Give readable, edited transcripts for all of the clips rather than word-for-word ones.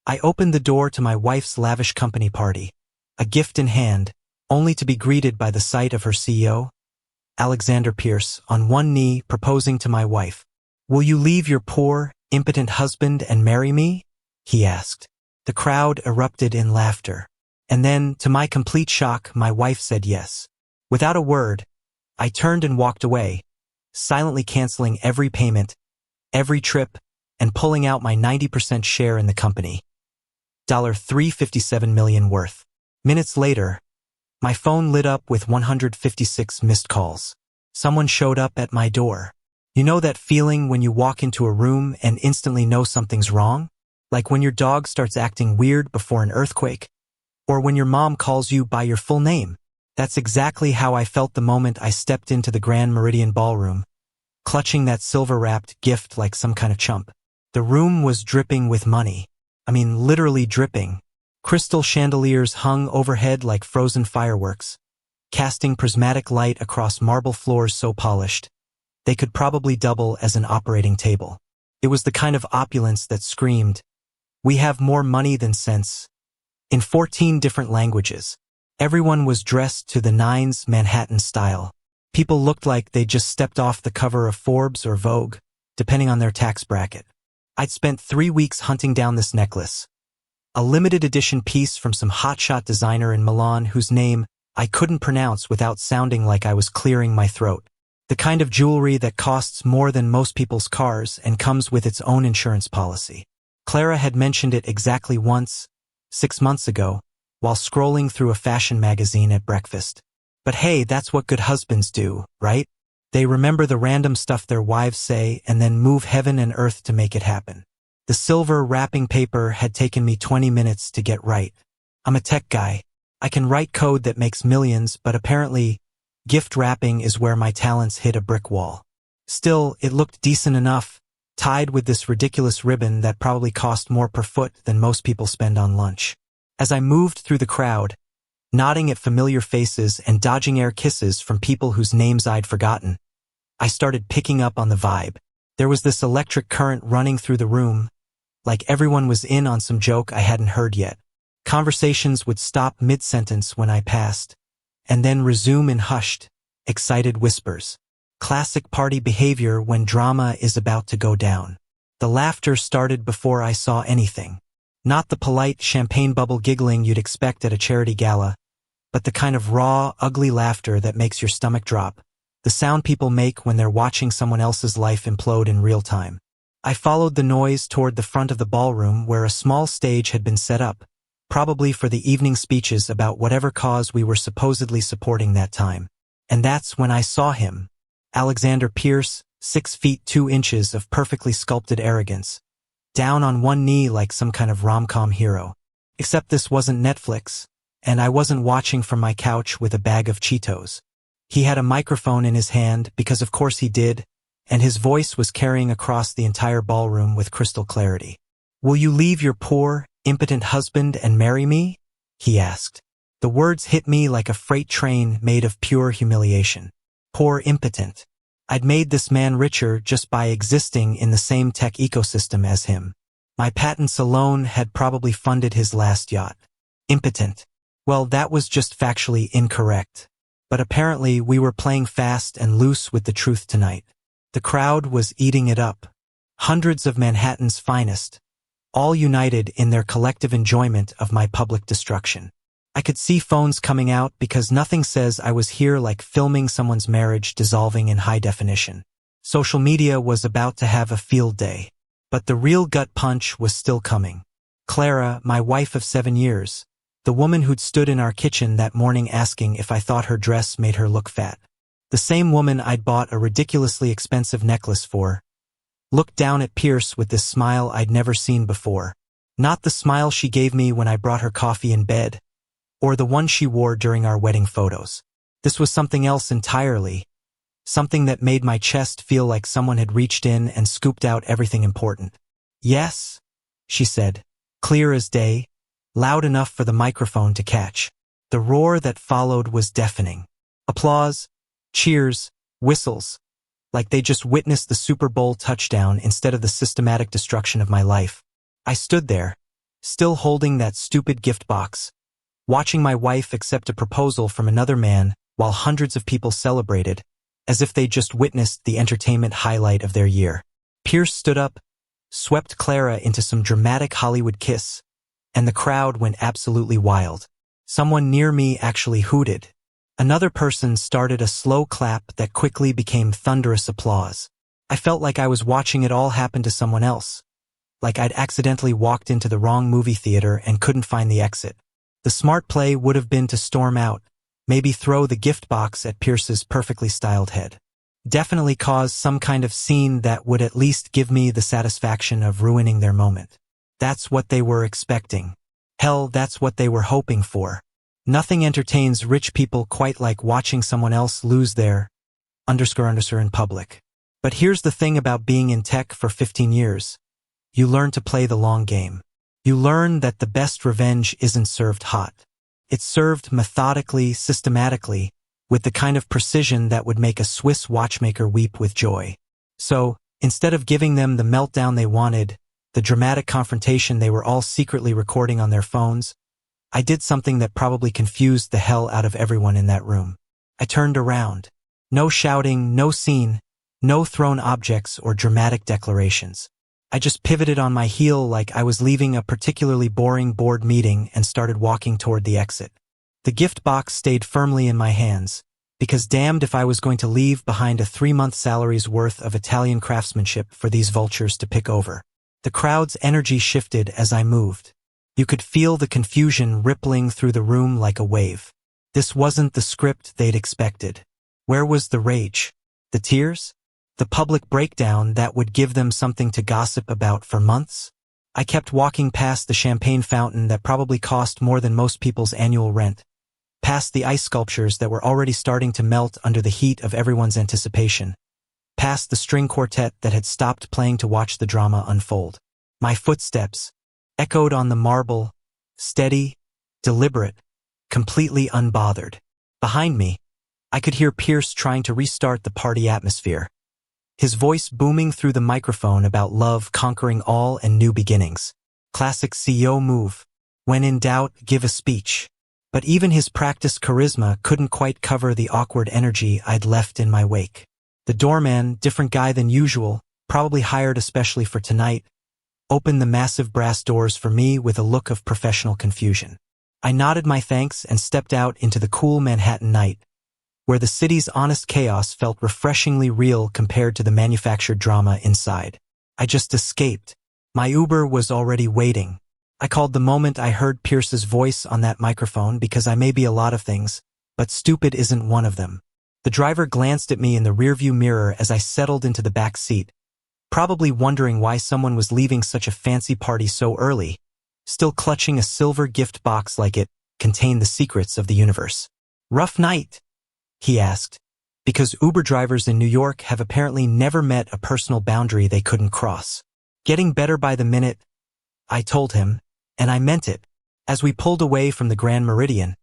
I opened the door to my wife's lavish company party, a gift in hand, only to be greeted by the sight of her CEO, Alexander Pierce, on one knee proposing to my wife. "Will you leave your poor, impotent husband and marry me?" he asked. The crowd erupted in laughter. And then, to my complete shock, my wife said yes. Without a word, I turned and walked away, silently canceling every payment, every trip, and pulling out my 90% share in the company. $357 million worth. Minutes later, my phone lit up with 156 missed calls. Someone showed up at my door. You know that feeling when you walk into a room and instantly know something's wrong? Like when your dog starts acting weird before an earthquake? Or when your mom calls you by your full name? That's exactly how I felt the moment I stepped into the Grand Meridian ballroom, clutching that silver-wrapped gift like some kind of chump. The room was dripping with money. I mean, literally dripping. Crystal chandeliers hung overhead like frozen fireworks, casting prismatic light across marble floors so polished, they could probably double as an operating table. It was the kind of opulence that screamed, "We have more money than sense." In 14 different languages. Everyone was dressed to the nines Manhattan style. People looked like they just stepped off the cover of Forbes or Vogue, depending on their tax bracket. I'd spent 3 weeks hunting down this necklace, a limited edition piece from some hotshot designer in Milan whose name I couldn't pronounce without sounding like I was clearing my throat. The kind of jewelry that costs more than most people's cars and comes with its own insurance policy. Clara had mentioned it exactly once, 6 months ago, while scrolling through a fashion magazine at breakfast. But hey, that's what good husbands do, right? They remember the random stuff their wives say and then move heaven and earth to make it happen. The silver wrapping paper had taken me 20 minutes to get right. I'm a tech guy. I can write code that makes millions, but apparently, gift wrapping is where my talents hit a brick wall. Still, it looked decent enough, tied with this ridiculous ribbon that probably cost more per foot than most people spend on lunch. As I moved through the crowd, nodding at familiar faces and dodging air kisses from people whose names I'd forgotten, I started picking up on the vibe. There was this electric current running through the room, like everyone was in on some joke I hadn't heard yet. Conversations would stop mid-sentence when I passed, and then resume in hushed, excited whispers. Classic party behavior when drama is about to go down. The laughter started before I saw anything. Not the polite champagne bubble giggling you'd expect at a charity gala, but the kind of raw, ugly laughter that makes your stomach drop, the sound people make when they're watching someone else's life implode in real time. I followed the noise toward the front of the ballroom where a small stage had been set up, probably for the evening speeches about whatever cause we were supposedly supporting that time. And that's when I saw him, Alexander Pierce, 6 feet 2 inches of perfectly sculpted arrogance, down on one knee like some kind of rom-com hero. Except this wasn't Netflix, and I wasn't watching from my couch with a bag of Cheetos. He had a microphone in his hand, because of course he did, and his voice was carrying across the entire ballroom with crystal clarity. "Will you leave your poor, impotent husband and marry me?" he asked. The words hit me like a freight train made of pure humiliation. Poor impotent. I'd made this man richer just by existing in the same tech ecosystem as him. My patents alone had probably funded his last yacht. Impotent. Well, that was just factually incorrect. But apparently we were playing fast and loose with the truth tonight. The crowd was eating it up. Hundreds of Manhattan's finest, all united in their collective enjoyment of my public destruction. I could see phones coming out because nothing says I was here like filming someone's marriage dissolving in high definition. Social media was about to have a field day. But the real gut punch was still coming. Clara, my wife of 7 years, the woman who'd stood in our kitchen that morning asking if I thought her dress made her look fat. The same woman I'd bought a ridiculously expensive necklace for, looked down at Pierce with this smile I'd never seen before. Not the smile she gave me when I brought her coffee in bed, or the one she wore during our wedding photos. This was something else entirely, something that made my chest feel like someone had reached in and scooped out everything important. "Yes," she said, clear as day, loud enough for the microphone to catch. The roar that followed was deafening. Applause, cheers, whistles, like they just witnessed the Super Bowl touchdown instead of the systematic destruction of my life. I stood there, still holding that stupid gift box, watching my wife accept a proposal from another man while hundreds of people celebrated, as if they just witnessed the entertainment highlight of their year. Pierce stood up, swept Clara into some dramatic Hollywood kiss, and the crowd went absolutely wild. Someone near me actually hooted. Another person started a slow clap that quickly became thunderous applause. I felt like I was watching it all happen to someone else, like I'd accidentally walked into the wrong movie theater and couldn't find the exit. The smart play would have been to storm out, maybe throw the gift box at Pierce's perfectly styled head. Definitely cause some kind of scene that would at least give me the satisfaction of ruining their moment. That's what they were expecting. Hell, that's what they were hoping for. Nothing entertains rich people quite like watching someone else lose their _ in public. But here's the thing about being in tech for 15 years. You learn to play the long game. You learn that the best revenge isn't served hot. It's served methodically, systematically, with the kind of precision that would make a Swiss watchmaker weep with joy. So, instead of giving them the meltdown they wanted, the dramatic confrontation they were all secretly recording on their phones, I did something that probably confused the hell out of everyone in that room. I turned around. No shouting, no scene, no thrown objects or dramatic declarations. I just pivoted on my heel like I was leaving a particularly boring board meeting and started walking toward the exit. The gift box stayed firmly in my hands, because damned if I was going to leave behind a 3-month salary's worth of Italian craftsmanship for these vultures to pick over. The crowd's energy shifted as I moved. You could feel the confusion rippling through the room like a wave. This wasn't the script they'd expected. Where was the rage? The tears? The public breakdown that would give them something to gossip about for months? I kept walking past the champagne fountain that probably cost more than most people's annual rent, past the ice sculptures that were already starting to melt under the heat of everyone's anticipation, past the string quartet that had stopped playing to watch the drama unfold. My footsteps echoed on the marble, steady, deliberate, completely unbothered. Behind me, I could hear Pierce trying to restart the party atmosphere, his voice booming through the microphone about love conquering all and new beginnings. Classic CEO move. When in doubt, give a speech. But even his practiced charisma couldn't quite cover the awkward energy I'd left in my wake. The doorman, different guy than usual, probably hired especially for tonight, opened the massive brass doors for me with a look of professional confusion. I nodded my thanks and stepped out into the cool Manhattan night, where the city's honest chaos felt refreshingly real compared to the manufactured drama inside. I just escaped. My Uber was already waiting. I called the moment I heard Pierce's voice on that microphone because I may be a lot of things, but stupid isn't one of them. The driver glanced at me in the rearview mirror as I settled into the back seat, probably wondering why someone was leaving such a fancy party so early, still clutching a silver gift box like it contained the secrets of the universe. "Rough night?" he asked, because Uber drivers in New York have apparently never met a personal boundary they couldn't cross. "Getting better by the minute," I told him, and I meant it. As we pulled away from the Grand Meridian,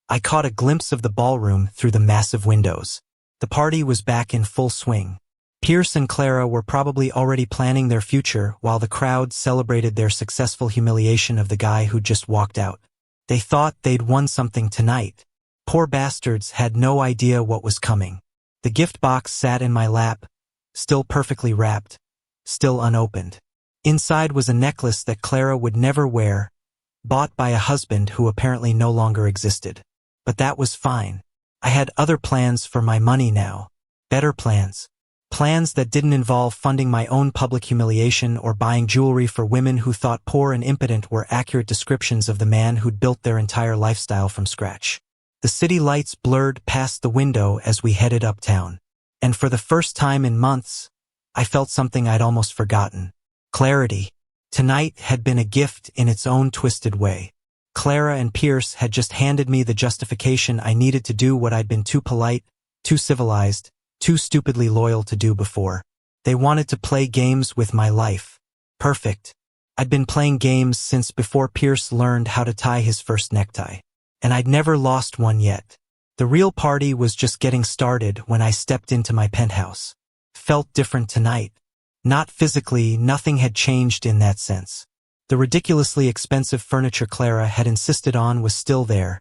I caught a glimpse of the ballroom through the massive windows. The party was back in full swing. Pierce and Clara were probably already planning their future while the crowd celebrated their successful humiliation of the guy who'd just walked out. They thought they'd won something tonight. Poor bastards had no idea what was coming. The gift box sat in my lap, still perfectly wrapped, still unopened. Inside was a necklace that Clara would never wear, bought by a husband who apparently no longer existed. But that was fine. I had other plans for my money now. Better plans. Plans that didn't involve funding my own public humiliation or buying jewelry for women who thought poor and impotent were accurate descriptions of the man who'd built their entire lifestyle from scratch. The city lights blurred past the window as we headed uptown. And for the first time in months, I felt something I'd almost forgotten. Clarity. Tonight had been a gift in its own twisted way. Clara and Pierce had just handed me the justification I needed to do what I'd been too polite, too civilized, too stupidly loyal to do before. They wanted to play games with my life. Perfect. I'd been playing games since before Pierce learned how to tie his first necktie. And I'd never lost one yet. The real party was just getting started when I stepped into my penthouse. Felt different tonight. Not physically, nothing had changed in that sense. The ridiculously expensive furniture Clara had insisted on was still there,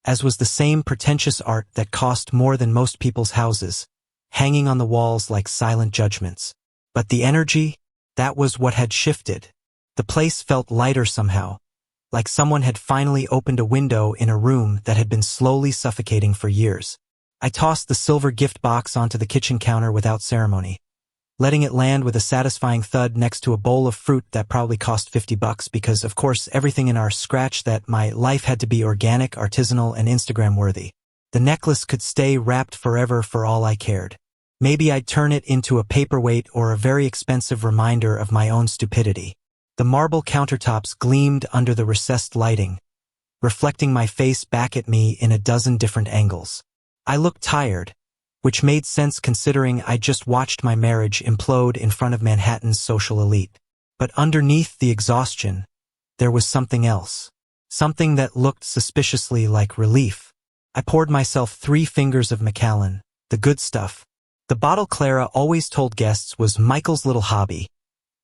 as was the same pretentious art that cost more than most people's houses, hanging on the walls like silent judgments. But the energy, that was what had shifted. The place felt lighter somehow, like someone had finally opened a window in a room that had been slowly suffocating for years. I tossed the silver gift box onto the kitchen counter without ceremony, letting it land with a satisfying thud next to a bowl of fruit that probably cost $50 because, of course, everything in our scratch that my life had to be organic, artisanal, and Instagram-worthy. The necklace could stay wrapped forever for all I cared. Maybe I'd turn it into a paperweight or a very expensive reminder of my own stupidity. The marble countertops gleamed under the recessed lighting, reflecting my face back at me in a dozen different angles. I looked tired, which made sense considering I'd just watched my marriage implode in front of Manhattan's social elite. But underneath the exhaustion, there was something else. Something that looked suspiciously like relief. I poured myself 3 fingers of Macallan, the good stuff. The bottle Clara always told guests was Michael's little hobby.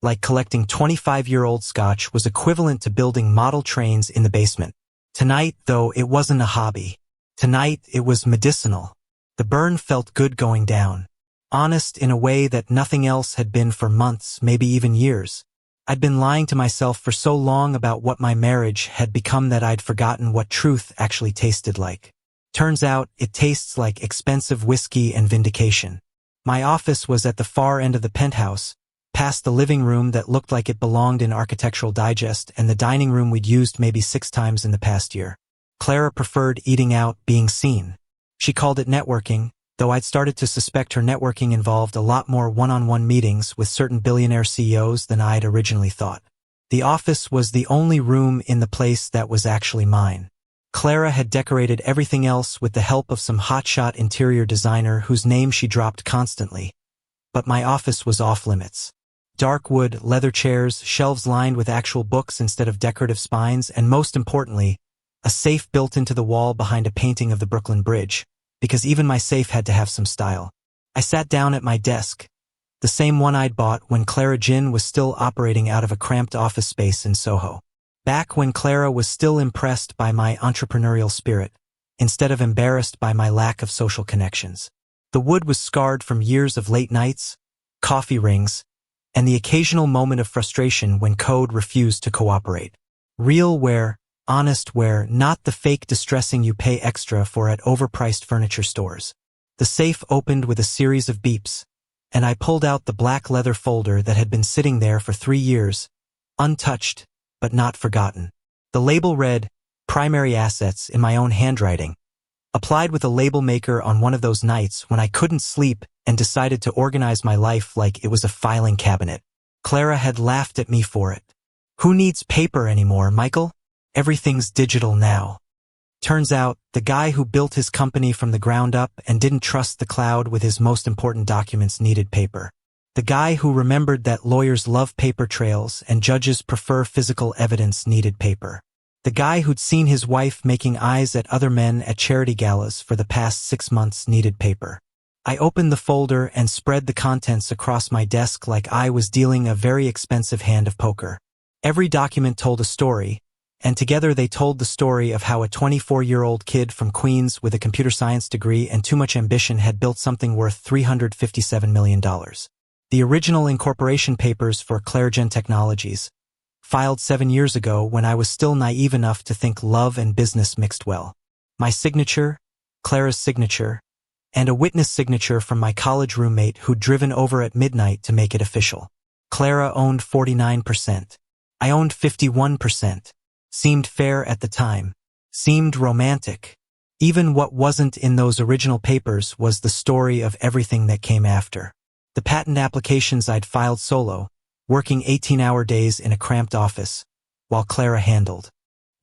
Like collecting 25-year-old scotch was equivalent to building model trains in the basement. Tonight, though, it wasn't a hobby. Tonight, it was medicinal. The burn felt good going down. Honest in a way that nothing else had been for months, maybe even years. I'd been lying to myself for so long about what my marriage had become that I'd forgotten what truth actually tasted like. Turns out, it tastes like expensive whiskey and vindication. My office was at the far end of the penthouse, past the living room that looked like it belonged in Architectural Digest and the dining room we'd used maybe 6 times in the past year. Clara preferred eating out, being seen. She called it networking, though I'd started to suspect her networking involved a lot more one-on-one meetings with certain billionaire CEOs than I'd originally thought. The office was the only room in the place that was actually mine. Clara had decorated everything else with the help of some hotshot interior designer whose name she dropped constantly. But my office was off-limits. Dark wood, leather chairs, shelves lined with actual books instead of decorative spines, and most importantly, a safe built into the wall behind a painting of the Brooklyn Bridge, because even my safe had to have some style. I sat down at my desk, the same one I'd bought when Clara Jin was still operating out of a cramped office space in Soho. Back when Clara was still impressed by my entrepreneurial spirit, instead of embarrassed by my lack of social connections. The wood was scarred from years of late nights, coffee rings, and the occasional moment of frustration when code refused to cooperate. Real wear, honest wear, not the fake distressing you pay extra for at overpriced furniture stores. The safe opened with a series of beeps, and I pulled out the black leather folder that had been sitting there for 3 years, untouched, but not forgotten. The label read, "Primary Assets," in my own handwriting, applied with a label maker on one of those nights when I couldn't sleep and decided to organize my life like it was a filing cabinet. Clara had laughed at me for it. Who needs paper anymore, Michael? Everything's digital now. Turns out, the guy who built his company from the ground up and didn't trust the cloud with his most important documents needed paper. The guy who remembered that lawyers love paper trails and judges prefer physical evidence needed paper. The guy who'd seen his wife making eyes at other men at charity galas for the past 6 months needed paper. I opened the folder and spread the contents across my desk like I was dealing a very expensive hand of poker. Every document told a story, and together they told the story of how a 24-year-old kid from Queens with a computer science degree and too much ambition had built something worth $357 million. The original incorporation papers for ClaraGen Technologies, filed 7 years ago when I was still naive enough to think love and business mixed well. My signature, Clara's signature, and a witness signature from my college roommate who'd driven over at midnight to make it official. Clara owned 49%. I owned 51%. Seemed fair at the time. Seemed romantic. Even what wasn't in those original papers was the story of everything that came after. The patent applications I'd filed solo, working 18-hour days in a cramped office, while Clara handled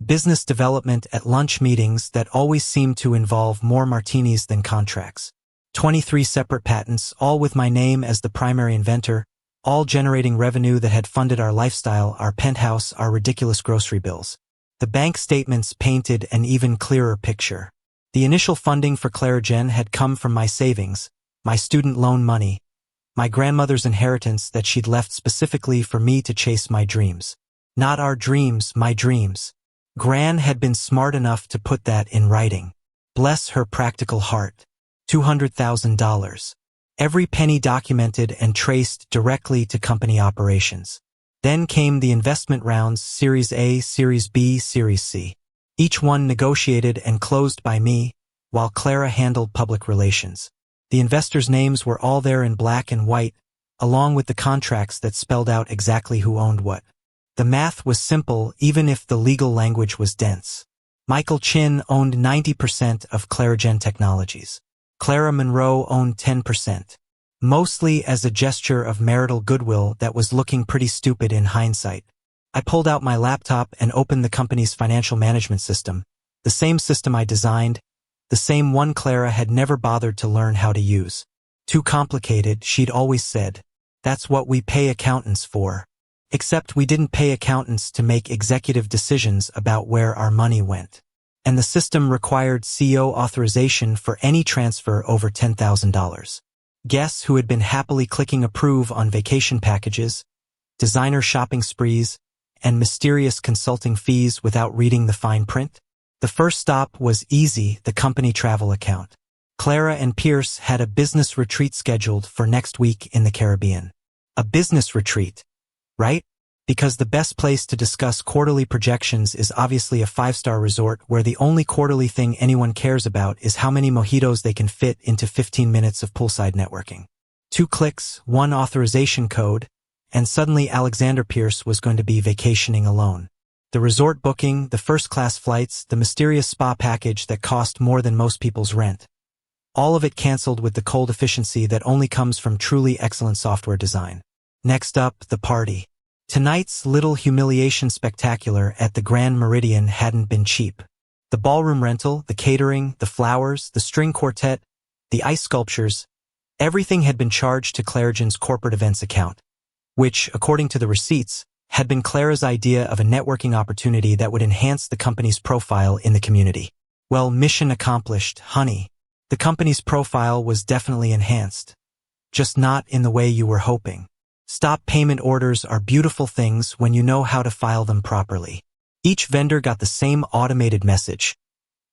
business development at lunch meetings that always seemed to involve more martinis than contracts. 23 separate patents, all with my name as the primary inventor, all generating revenue that had funded our lifestyle, our penthouse, our ridiculous grocery bills. The bank statements painted an even clearer picture. The initial funding for ClaraGen had come from my savings, my student loan money, my grandmother's inheritance that she'd left specifically for me to chase my dreams. Not our dreams, my dreams. Gran had been smart enough to put that in writing. Bless her practical heart. $200,000. Every penny documented and traced directly to company operations. Then came the investment rounds, Series A, Series B, Series C. Each one negotiated and closed by me, while Clara handled public relations. The investors' names were all there in black and white, along with the contracts that spelled out exactly who owned what. The math was simple, even if the legal language was dense. Michael Chin owned 90% of Clarigen Technologies. Clara Monroe owned 10%. Mostly as a gesture of marital goodwill that was looking pretty stupid in hindsight. I pulled out my laptop and opened the company's financial management system, the same system I designed, the same one Clara had never bothered to learn how to use. Too complicated, she'd always said. That's what we pay accountants for. Except we didn't pay accountants to make executive decisions about where our money went. And the system required CEO authorization for any transfer over $10,000. Guess who had been happily clicking approve on vacation packages, designer shopping sprees, and mysterious consulting fees without reading the fine print? The first stop was easy, the company travel account. Clara and Pierce had a business retreat scheduled for next week in the Caribbean. A business retreat, right? Because the best place to discuss quarterly projections is obviously a five-star resort where the only quarterly thing anyone cares about is how many mojitos they can fit into 15 minutes of poolside networking. 2 clicks, 1 authorization code, and suddenly Alexander Pierce was going to be vacationing alone. The resort booking, the first-class flights, the mysterious spa package that cost more than most people's rent. All of it canceled with the cold efficiency that only comes from truly excellent software design. Next up, the party. Tonight's little humiliation spectacular at the Grand Meridian hadn't been cheap. The ballroom rental, the catering, the flowers, the string quartet, the ice sculptures, everything had been charged to Clarigen's corporate events account, which, according to the receipts, had been Clara's idea of a networking opportunity that would enhance the company's profile in the community. Well, mission accomplished, honey. The company's profile was definitely enhanced. Just not in the way you were hoping. Stop payment orders are beautiful things when you know how to file them properly. Each vendor got the same automated message.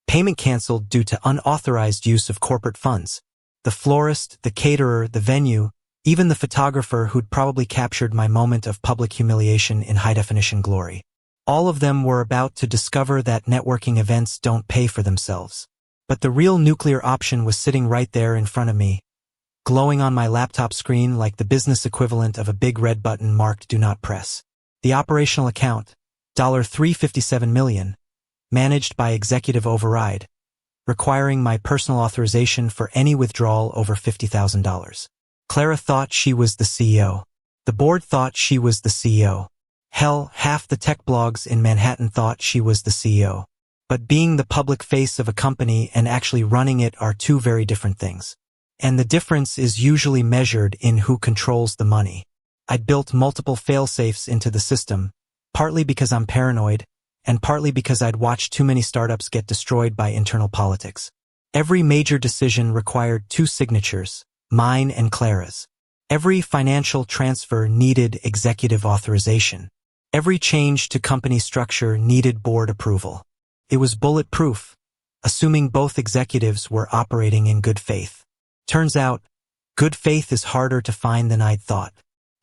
Payment canceled due to unauthorized use of corporate funds. The florist, the caterer, the venue, even the photographer who'd probably captured my moment of public humiliation in high-definition glory. All of them were about to discover that networking events don't pay for themselves. But the real nuclear option was sitting right there in front of me, glowing on my laptop screen like the business equivalent of a big red button marked "Do Not Press." The operational account, $357 million, managed by executive override, requiring my personal authorization for any withdrawal over $50,000. Clara thought she was the CEO. The board thought she was the CEO. Hell, half the tech blogs in Manhattan thought she was the CEO. But being the public face of a company and actually running it are two very different things. And the difference is usually measured in who controls the money. I'd built multiple fail-safes into the system, partly because I'm paranoid, and partly because I'd watched too many startups get destroyed by internal politics. Every major decision required 2 signatures, mine and Clara's. Every financial transfer needed executive authorization. Every change to company structure needed board approval. It was bulletproof, assuming both executives were operating in good faith. Turns out, good faith is harder to find than I'd thought.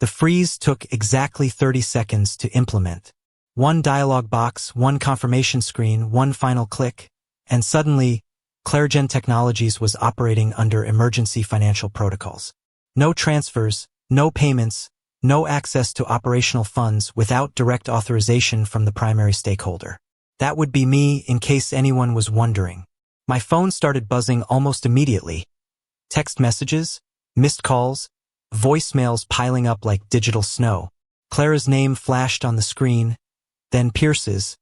The freeze took exactly 30 seconds to implement. 1 dialog box, 1 confirmation screen, 1 final click, and suddenly, Clarigen Technologies was operating under emergency financial protocols. No transfers, no payments, no access to operational funds without direct authorization from the primary stakeholder. That would be me, in case anyone was wondering. My phone started buzzing almost immediately. Text messages, missed calls, voicemails piling up like digital snow. Clara's name flashed on the screen, then Pierce's,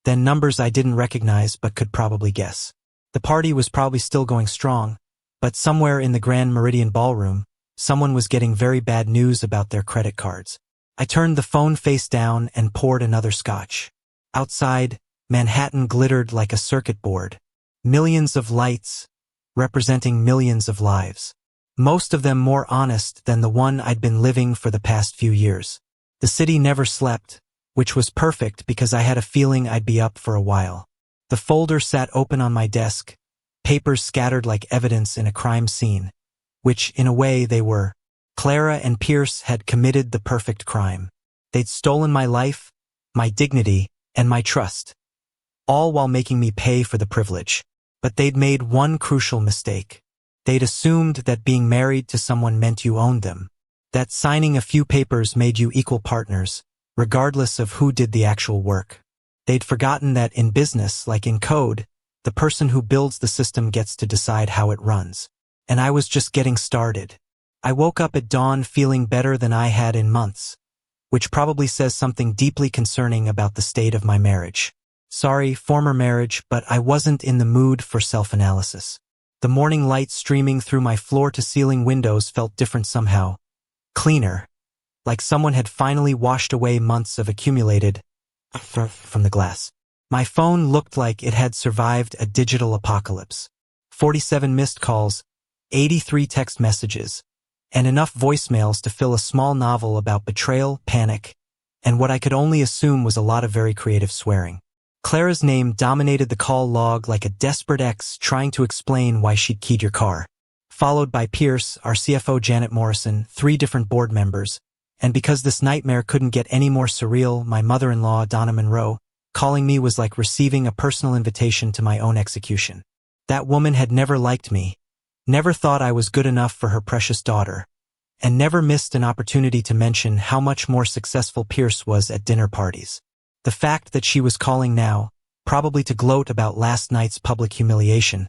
then numbers I didn't recognize but could probably guess. The party was probably still going strong, but somewhere in the Grand Meridian ballroom, someone was getting very bad news about their credit cards. I turned the phone face down and poured another scotch. Outside, Manhattan glittered like a circuit board. Millions of lights, representing millions of lives. Most of them more honest than the one I'd been living for the past few years. The city never slept, which was perfect because I had a feeling I'd be up for a while. The folder sat open on my desk, papers scattered like evidence in a crime scene, which, in a way, they were. Clara and Pierce had committed the perfect crime. They'd stolen my life, my dignity, and my trust, all while making me pay for the privilege. But they'd made one crucial mistake. They'd assumed that being married to someone meant you owned them, that signing a few papers made you equal partners, regardless of who did the actual work. They'd forgotten that in business, like in code, the person who builds the system gets to decide how it runs. And I was just getting started. I woke up at dawn feeling better than I had in months, which probably says something deeply concerning about the state of my marriage. Sorry, former marriage, but I wasn't in the mood for self-analysis. The morning light streaming through my floor-to-ceiling windows felt different somehow. Cleaner, like someone had finally washed away months of accumulated from the glass. My phone looked like it had survived a digital apocalypse. 47 missed calls, 83 text messages, and enough voicemails to fill a small novel about betrayal, panic, and what I could only assume was a lot of very creative swearing. Clara's name dominated the call log like a desperate ex trying to explain why she'd keyed your car. Followed by Pierce, our CFO Janet Morrison, 3 different board members, and because this nightmare couldn't get any more surreal, my mother-in-law, Donna Monroe, calling me was like receiving a personal invitation to my own execution. That woman had never liked me, never thought I was good enough for her precious daughter, and never missed an opportunity to mention how much more successful Pierce was at dinner parties. The fact that she was calling now, probably to gloat about last night's public humiliation,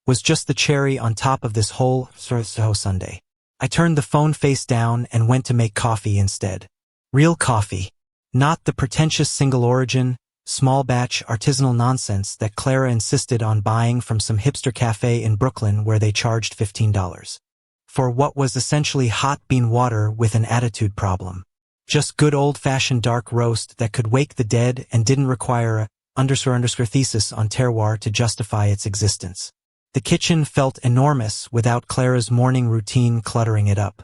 was just the cherry on top of this whole Sunday. I turned the phone face down and went to make coffee instead. Real coffee. Not the pretentious single-origin, small-batch artisanal nonsense that Clara insisted on buying from some hipster cafe in Brooklyn where they charged $15. For what was essentially hot bean water with an attitude problem. Just good old-fashioned dark roast that could wake the dead and didn't require a _thesis on terroir to justify its existence. The kitchen felt enormous without Clara's morning routine cluttering it up.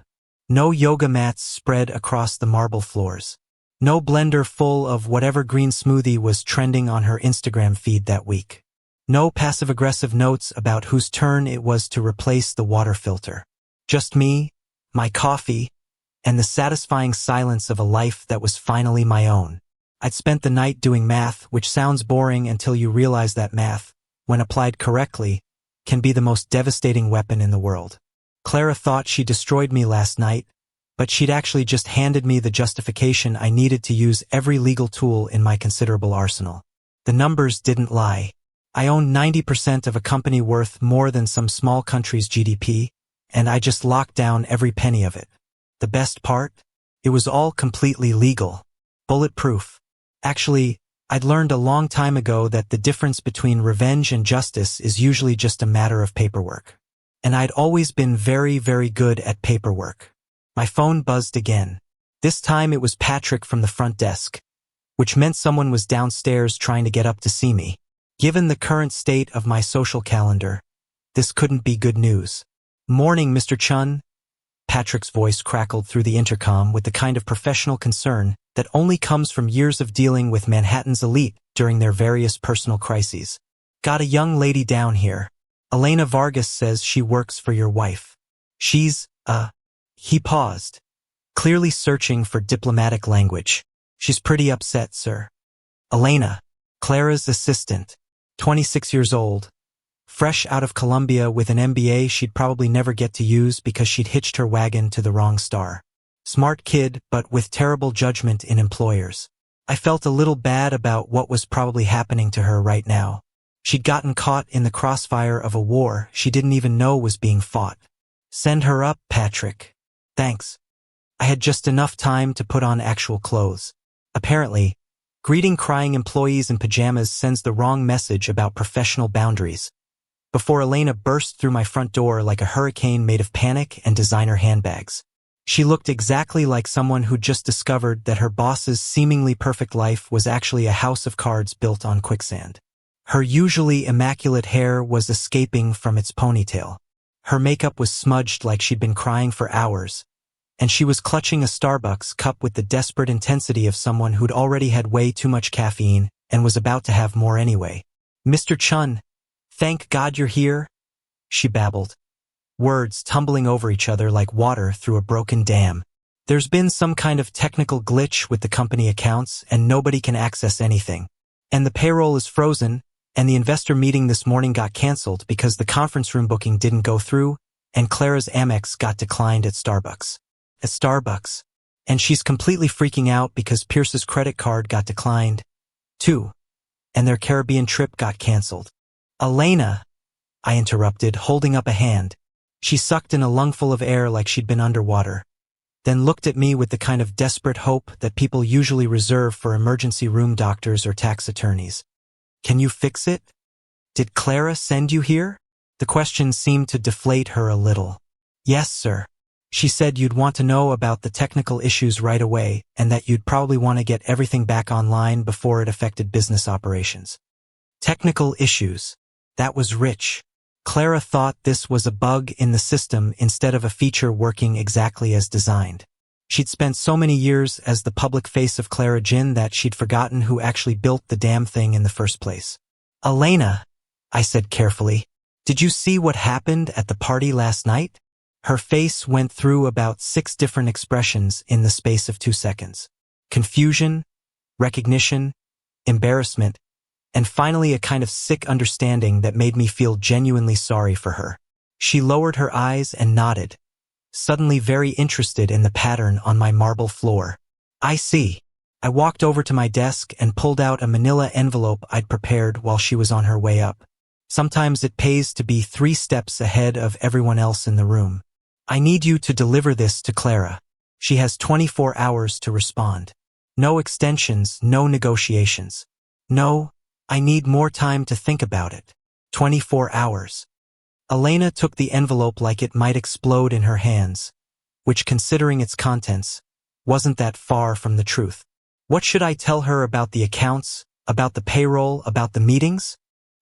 No yoga mats spread across the marble floors. No blender full of whatever green smoothie was trending on her Instagram feed that week. No passive-aggressive notes about whose turn it was to replace the water filter. Just me, my coffee, and the satisfying silence of a life that was finally my own. I'd spent the night doing math, which sounds boring until you realize that math, when applied correctly, can be the most devastating weapon in the world. Clara thought she destroyed me last night, but she'd actually just handed me the justification I needed to use every legal tool in my considerable arsenal. The numbers didn't lie. I own 90% of a company worth more than some small country's GDP, and I just locked down every penny of it. The best part? It was all completely legal. Bulletproof. Actually, I'd learned a long time ago that the difference between revenge and justice is usually just a matter of paperwork. And I'd always been very, very good at paperwork. My phone buzzed again. This time it was Patrick from the front desk, which meant someone was downstairs trying to get up to see me. Given the current state of my social calendar, this couldn't be good news. "Morning, Mr. Chun." Patrick's voice crackled through the intercom with the kind of professional concern that only comes from years of dealing with Manhattan's elite during their various personal crises. "Got a young lady down here. Elena Vargas says she works for your wife. She's, He paused, clearly searching for diplomatic language. "She's pretty upset, sir." Elena, Clara's assistant, 26 years old. Fresh out of Columbia with an MBA she'd probably never get to use because she'd hitched her wagon to the wrong star. Smart kid, but with terrible judgment in employers. I felt a little bad about what was probably happening to her right now. She'd gotten caught in the crossfire of a war she didn't even know was being fought. "Send her up, Patrick." "Thanks." I had just enough time to put on actual clothes. Apparently, greeting crying employees in pajamas sends the wrong message about professional boundaries. Before Elena burst through my front door like a hurricane made of panic and designer handbags. She looked exactly like someone who'd just discovered that her boss's seemingly perfect life was actually a house of cards built on quicksand. Her usually immaculate hair was escaping from its ponytail. Her makeup was smudged like she'd been crying for hours, and she was clutching a Starbucks cup with the desperate intensity of someone who'd already had way too much caffeine and was about to have more anyway. "Mr. Chun, thank God you're here," she babbled, words tumbling over each other like water through a broken dam. "There's been some kind of technical glitch with the company accounts and nobody can access anything. And the payroll is frozen, and the investor meeting this morning got canceled because the conference room booking didn't go through, and Clara's Amex got declined at Starbucks. And she's completely freaking out because Pierce's credit card got declined, too, and their Caribbean trip got canceled." "Elena," I interrupted, holding up a hand. She sucked in a lungful of air like she'd been underwater, then looked at me with the kind of desperate hope that people usually reserve for emergency room doctors or tax attorneys. "Can you fix it? Did Clara send you here?" The question seemed to deflate her a little. "Yes, sir. She said you'd want to know about the technical issues right away and that you'd probably want to get everything back online before it affected business operations." Technical issues. That was rich. Clara thought this was a bug in the system instead of a feature working exactly as designed. She'd spent so many years as the public face of Clara Jin that she'd forgotten who actually built the damn thing in the first place. "Elena," I said carefully, "did you see what happened at the party last night?" Her face went through about 6 different expressions in the space of 2 seconds. Confusion, recognition, embarrassment, and finally a kind of sick understanding that made me feel genuinely sorry for her. She lowered her eyes and nodded, suddenly very interested in the pattern on my marble floor. "I see." I walked over to my desk and pulled out a manila envelope I'd prepared while she was on her way up. Sometimes it pays to be 3 steps ahead of everyone else in the room. "I need you to deliver this to Clara. She has 24 hours to respond. No extensions, no negotiations. No, I need more time to think about it. 24 hours. Elena took the envelope like it might explode in her hands, which, considering its contents, wasn't that far from the truth. "What should I tell her about the accounts, about the payroll, about the meetings?"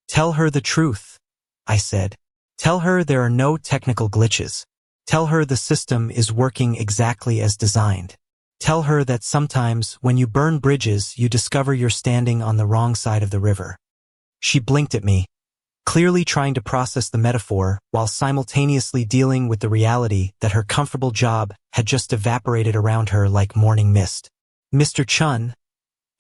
"Tell her the truth," I said. "Tell her there are no technical glitches. Tell her the system is working exactly as designed. Tell her that sometimes when you burn bridges, you discover you're standing on the wrong side of the river." She blinked at me, clearly trying to process the metaphor while simultaneously dealing with the reality that her comfortable job had just evaporated around her like morning mist. "Mr. Chun,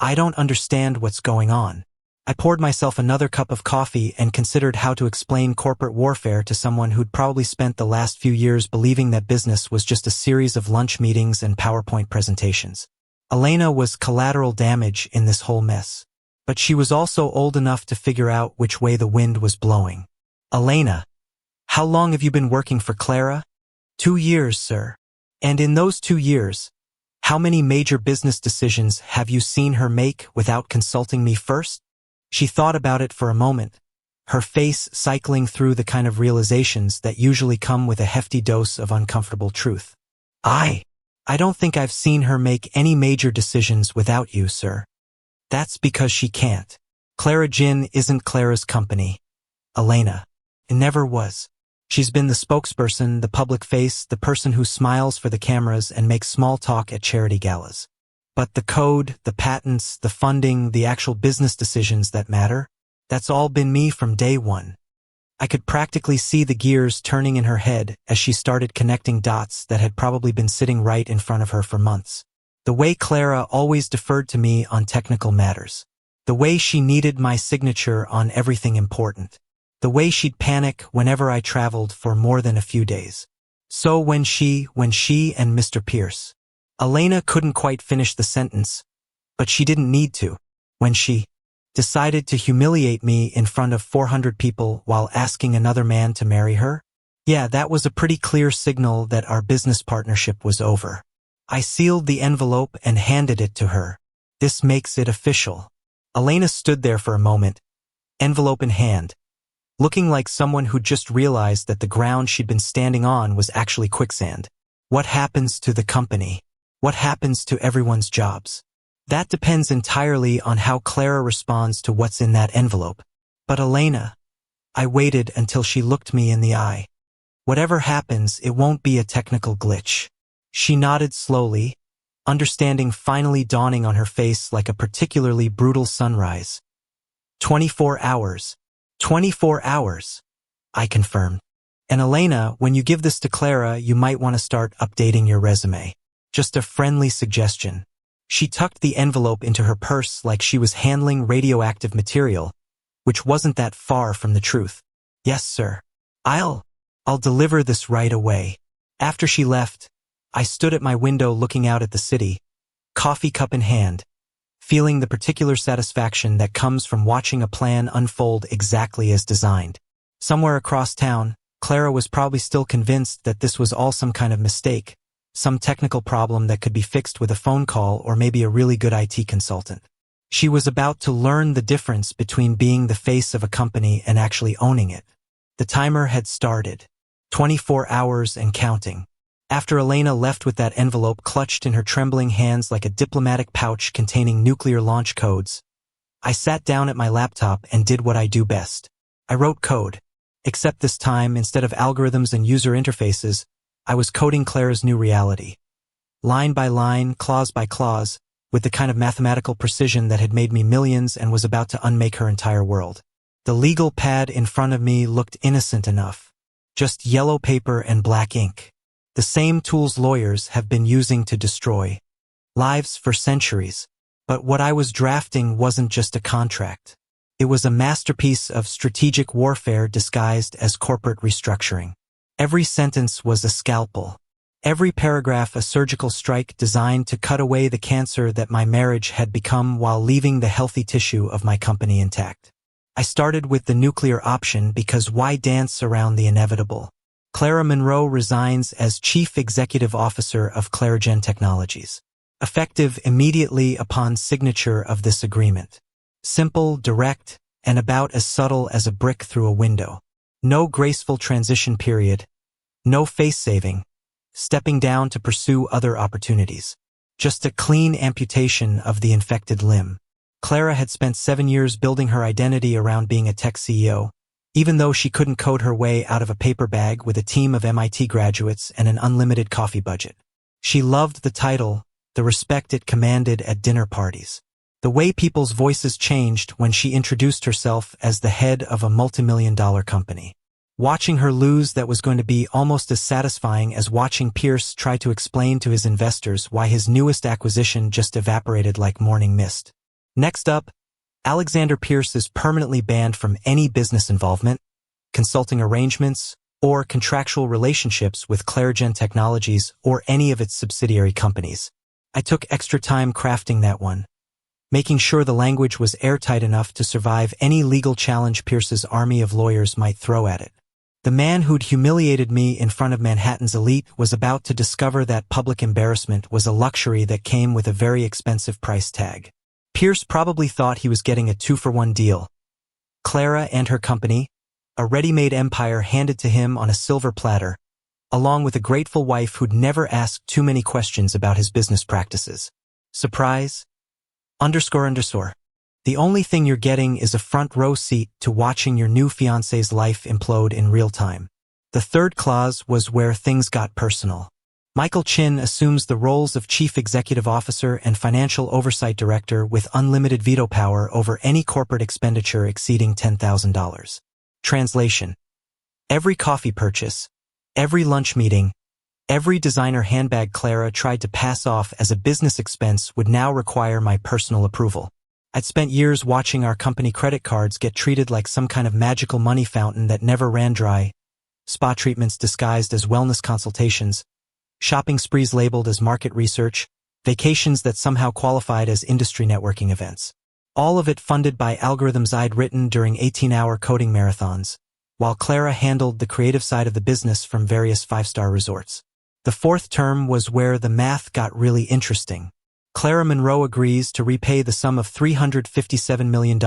I don't understand what's going on." I poured myself another cup of coffee and considered how to explain corporate warfare to someone who'd probably spent the last few years believing that business was just a series of lunch meetings and PowerPoint presentations. Elena was collateral damage in this whole mess, but she was also old enough to figure out which way the wind was blowing. "Elena, how long have you been working for Clara?" 2 years, sir. "And in those 2 years, how many major business decisions have you seen her make without consulting me first?" She thought about it for a moment, her face cycling through the kind of realizations that usually come with a hefty dose of uncomfortable truth. I don't think I've seen her make any major decisions without you, sir. That's because she can't. Clara Jin isn't Clara's company. Elena. It never was. She's been the spokesperson, the public face, the person who smiles for the cameras and makes small talk at charity galas. But the code, the patents, the funding, the actual business decisions that matter, that's all been me from day one. I could practically see the gears turning in her head as she started connecting dots that had probably been sitting right in front of her for months. The way Clara always deferred to me on technical matters. The way she needed my signature on everything important. The way she'd panic whenever I traveled for more than a few days. So when she and Mr. Pierce. Elena couldn't quite finish the sentence, but she didn't need to. When she decided to humiliate me in front of 400 people while asking another man to marry her? Yeah, that was a pretty clear signal that our business partnership was over. I sealed the envelope and handed it to her. "This makes it official." Elena stood there for a moment, envelope in hand, looking like someone who'd just realized that the ground she'd been standing on was actually quicksand. What happens to the company? What happens to everyone's jobs? That depends entirely on how Clara responds to what's in that envelope. But Elena, I waited until she looked me in the eye. Whatever happens, it won't be a technical glitch. She nodded slowly, understanding finally dawning on her face like a particularly brutal sunrise. 24 hours. 24 hours, I confirmed. And Elena, when you give this to Clara, you might want to start updating your resume. Just a friendly suggestion. She tucked the envelope into her purse like she was handling radioactive material, which wasn't that far from the truth. Yes, sir. I'll deliver this right away. After she left, I stood at my window looking out at the city, coffee cup in hand, feeling the particular satisfaction that comes from watching a plan unfold exactly as designed. Somewhere across town, Clara was probably still convinced that this was all some kind of mistake, some technical problem that could be fixed with a phone call or maybe a really good IT consultant. She was about to learn the difference between being the face of a company and actually owning it. The timer had started. 24 hours and counting. After Elena left with that envelope clutched in her trembling hands like a diplomatic pouch containing nuclear launch codes, I sat down at my laptop and did what I do best. I wrote code. Except this time, instead of algorithms and user interfaces, I was coding Clara's new reality. Line by line, clause by clause, with the kind of mathematical precision that had made me millions and was about to unmake her entire world. The legal pad in front of me looked innocent enough. Just yellow paper and black ink. The same tools lawyers have been using to destroy lives for centuries. But what I was drafting wasn't just a contract. It was a masterpiece of strategic warfare disguised as corporate restructuring. Every sentence was a scalpel. Every paragraph a surgical strike designed to cut away the cancer that my marriage had become while leaving the healthy tissue of my company intact. I started with the nuclear option because why dance around the inevitable? Clara Monroe resigns as Chief Executive Officer of Clarigen Technologies. Effective immediately upon signature of this agreement. Simple, direct, and about as subtle as a brick through a window. No graceful transition period. No face saving. Stepping down to pursue other opportunities. Just a clean amputation of the infected limb. Clara had spent 7 years building her identity around being a tech CEO, even though she couldn't code her way out of a paper bag with a team of MIT graduates and an unlimited coffee budget. She loved the title, the respect it commanded at dinner parties. The way people's voices changed when she introduced herself as the head of a multimillion-dollar company. Watching her lose that was going to be almost as satisfying as watching Pierce try to explain to his investors why his newest acquisition just evaporated like morning mist. Next up, Alexander Pierce is permanently banned from any business involvement, consulting arrangements, or contractual relationships with Clarigen Technologies or any of its subsidiary companies. I took extra time crafting that one, making sure the language was airtight enough to survive any legal challenge Pierce's army of lawyers might throw at it. The man who'd humiliated me in front of Manhattan's elite was about to discover that public embarrassment was a luxury that came with a very expensive price tag. Pierce probably thought he was getting a 2-for-1 deal. Clara and her company, a ready-made empire handed to him on a silver platter, along with a grateful wife who'd never asked too many questions about his business practices. Surprise? __. The only thing you're getting is a front-row seat to watching your new fiancé's life implode in real time. The third clause was where things got personal. Michael Chin assumes the roles of Chief Executive Officer and Financial Oversight Director with unlimited veto power over any corporate expenditure exceeding $10,000. Translation: every coffee purchase, every lunch meeting, every designer handbag Clara tried to pass off as a business expense would now require my personal approval. I'd spent years watching our company credit cards get treated like some kind of magical money fountain that never ran dry, spa treatments disguised as wellness consultations, shopping sprees labeled as market research, vacations that somehow qualified as industry networking events. All of it funded by algorithms I'd written during 18-hour coding marathons, while Clara handled the creative side of the business from various 5-star resorts. The fourth term was where the math got really interesting. Clara Monroe agrees to repay the sum of $357 million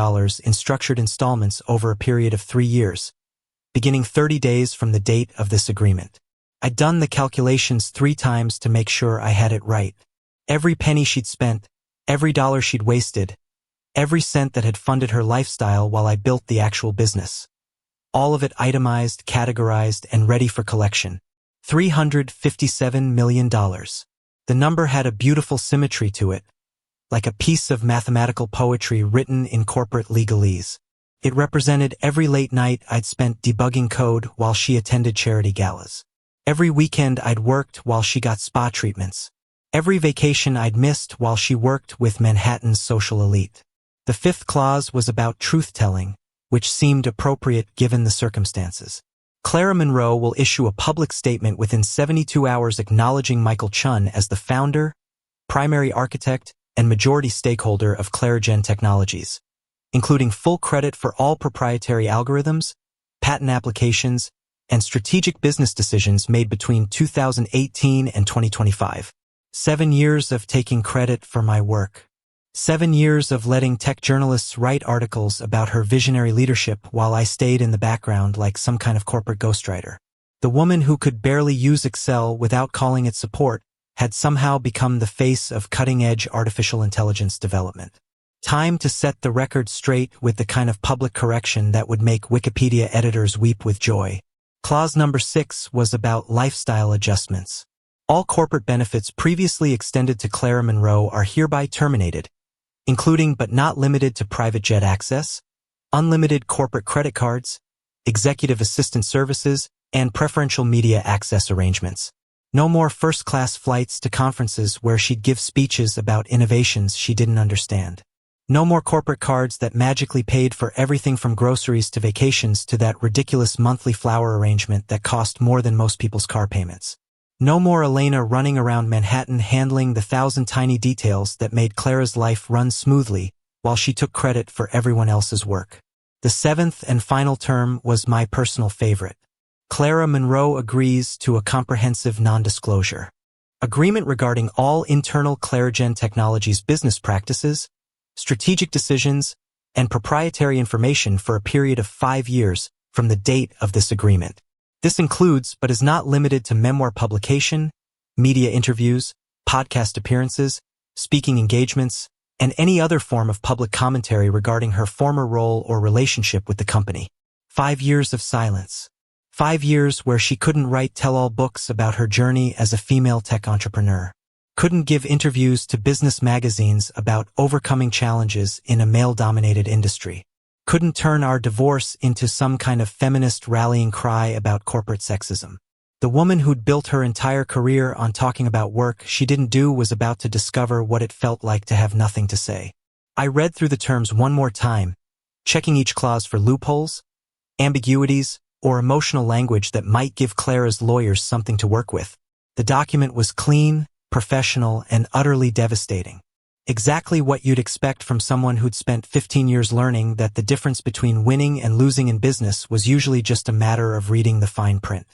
in structured installments over a period of 3 years, beginning 30 days from the date of this agreement. I'd done the calculations 3 times to make sure I had it right. Every penny she'd spent, every dollar she'd wasted, every cent that had funded her lifestyle while I built the actual business. All of it itemized, categorized, and ready for collection. $357 million. The number had a beautiful symmetry to it, like a piece of mathematical poetry written in corporate legalese. It represented every late night I'd spent debugging code while she attended charity galas. Every weekend I'd worked while she got spa treatments. Every vacation I'd missed while she worked with Manhattan's social elite. The fifth clause was about truth-telling, which seemed appropriate given the circumstances. Clara Monroe will issue a public statement within 72 hours acknowledging Michael Chun as the founder, primary architect, and majority stakeholder of ClaraGen Technologies, including full credit for all proprietary algorithms, patent applications, and strategic business decisions made between 2018 and 2025. 7 years of taking credit for my work. 7 years of letting tech journalists write articles about her visionary leadership while I stayed in the background like some kind of corporate ghostwriter. The woman who could barely use Excel without calling it support had somehow become the face of cutting-edge artificial intelligence development. Time to set the record straight with the kind of public correction that would make Wikipedia editors weep with joy. Clause number 6 was about lifestyle adjustments. All corporate benefits previously extended to Clara Monroe are hereby terminated, including but not limited to private jet access, unlimited corporate credit cards, executive assistant services, and preferential media access arrangements. No more first-class flights to conferences where she'd give speeches about innovations she didn't understand. No more corporate cards that magically paid for everything from groceries to vacations to that ridiculous monthly flower arrangement that cost more than most people's car payments. No more Elena running around Manhattan handling the 1,000 tiny details that made Clara's life run smoothly while she took credit for everyone else's work. The 7th and final term was my personal favorite. Clara Monroe agrees to a comprehensive non-disclosure agreement regarding all internal ClaraGen Technologies business practices, strategic decisions, and proprietary information for a period of 5 years from the date of this agreement. This includes, but is not limited to memoir publication, media interviews, podcast appearances, speaking engagements, and any other form of public commentary regarding her former role or relationship with the company. 5 years of silence. 5 years where she couldn't write tell-all books about her journey as a female tech entrepreneur. Couldn't give interviews to business magazines about overcoming challenges in a male-dominated industry. Couldn't turn our divorce into some kind of feminist rallying cry about corporate sexism. The woman who'd built her entire career on talking about work she didn't do was about to discover what it felt like to have nothing to say. I read through the terms one more time, checking each clause for loopholes, ambiguities, or emotional language that might give Clara's lawyers something to work with. The document was clean, professional, and utterly devastating. Exactly what you'd expect from someone who'd spent 15 years learning that the difference between winning and losing in business was usually just a matter of reading the fine print.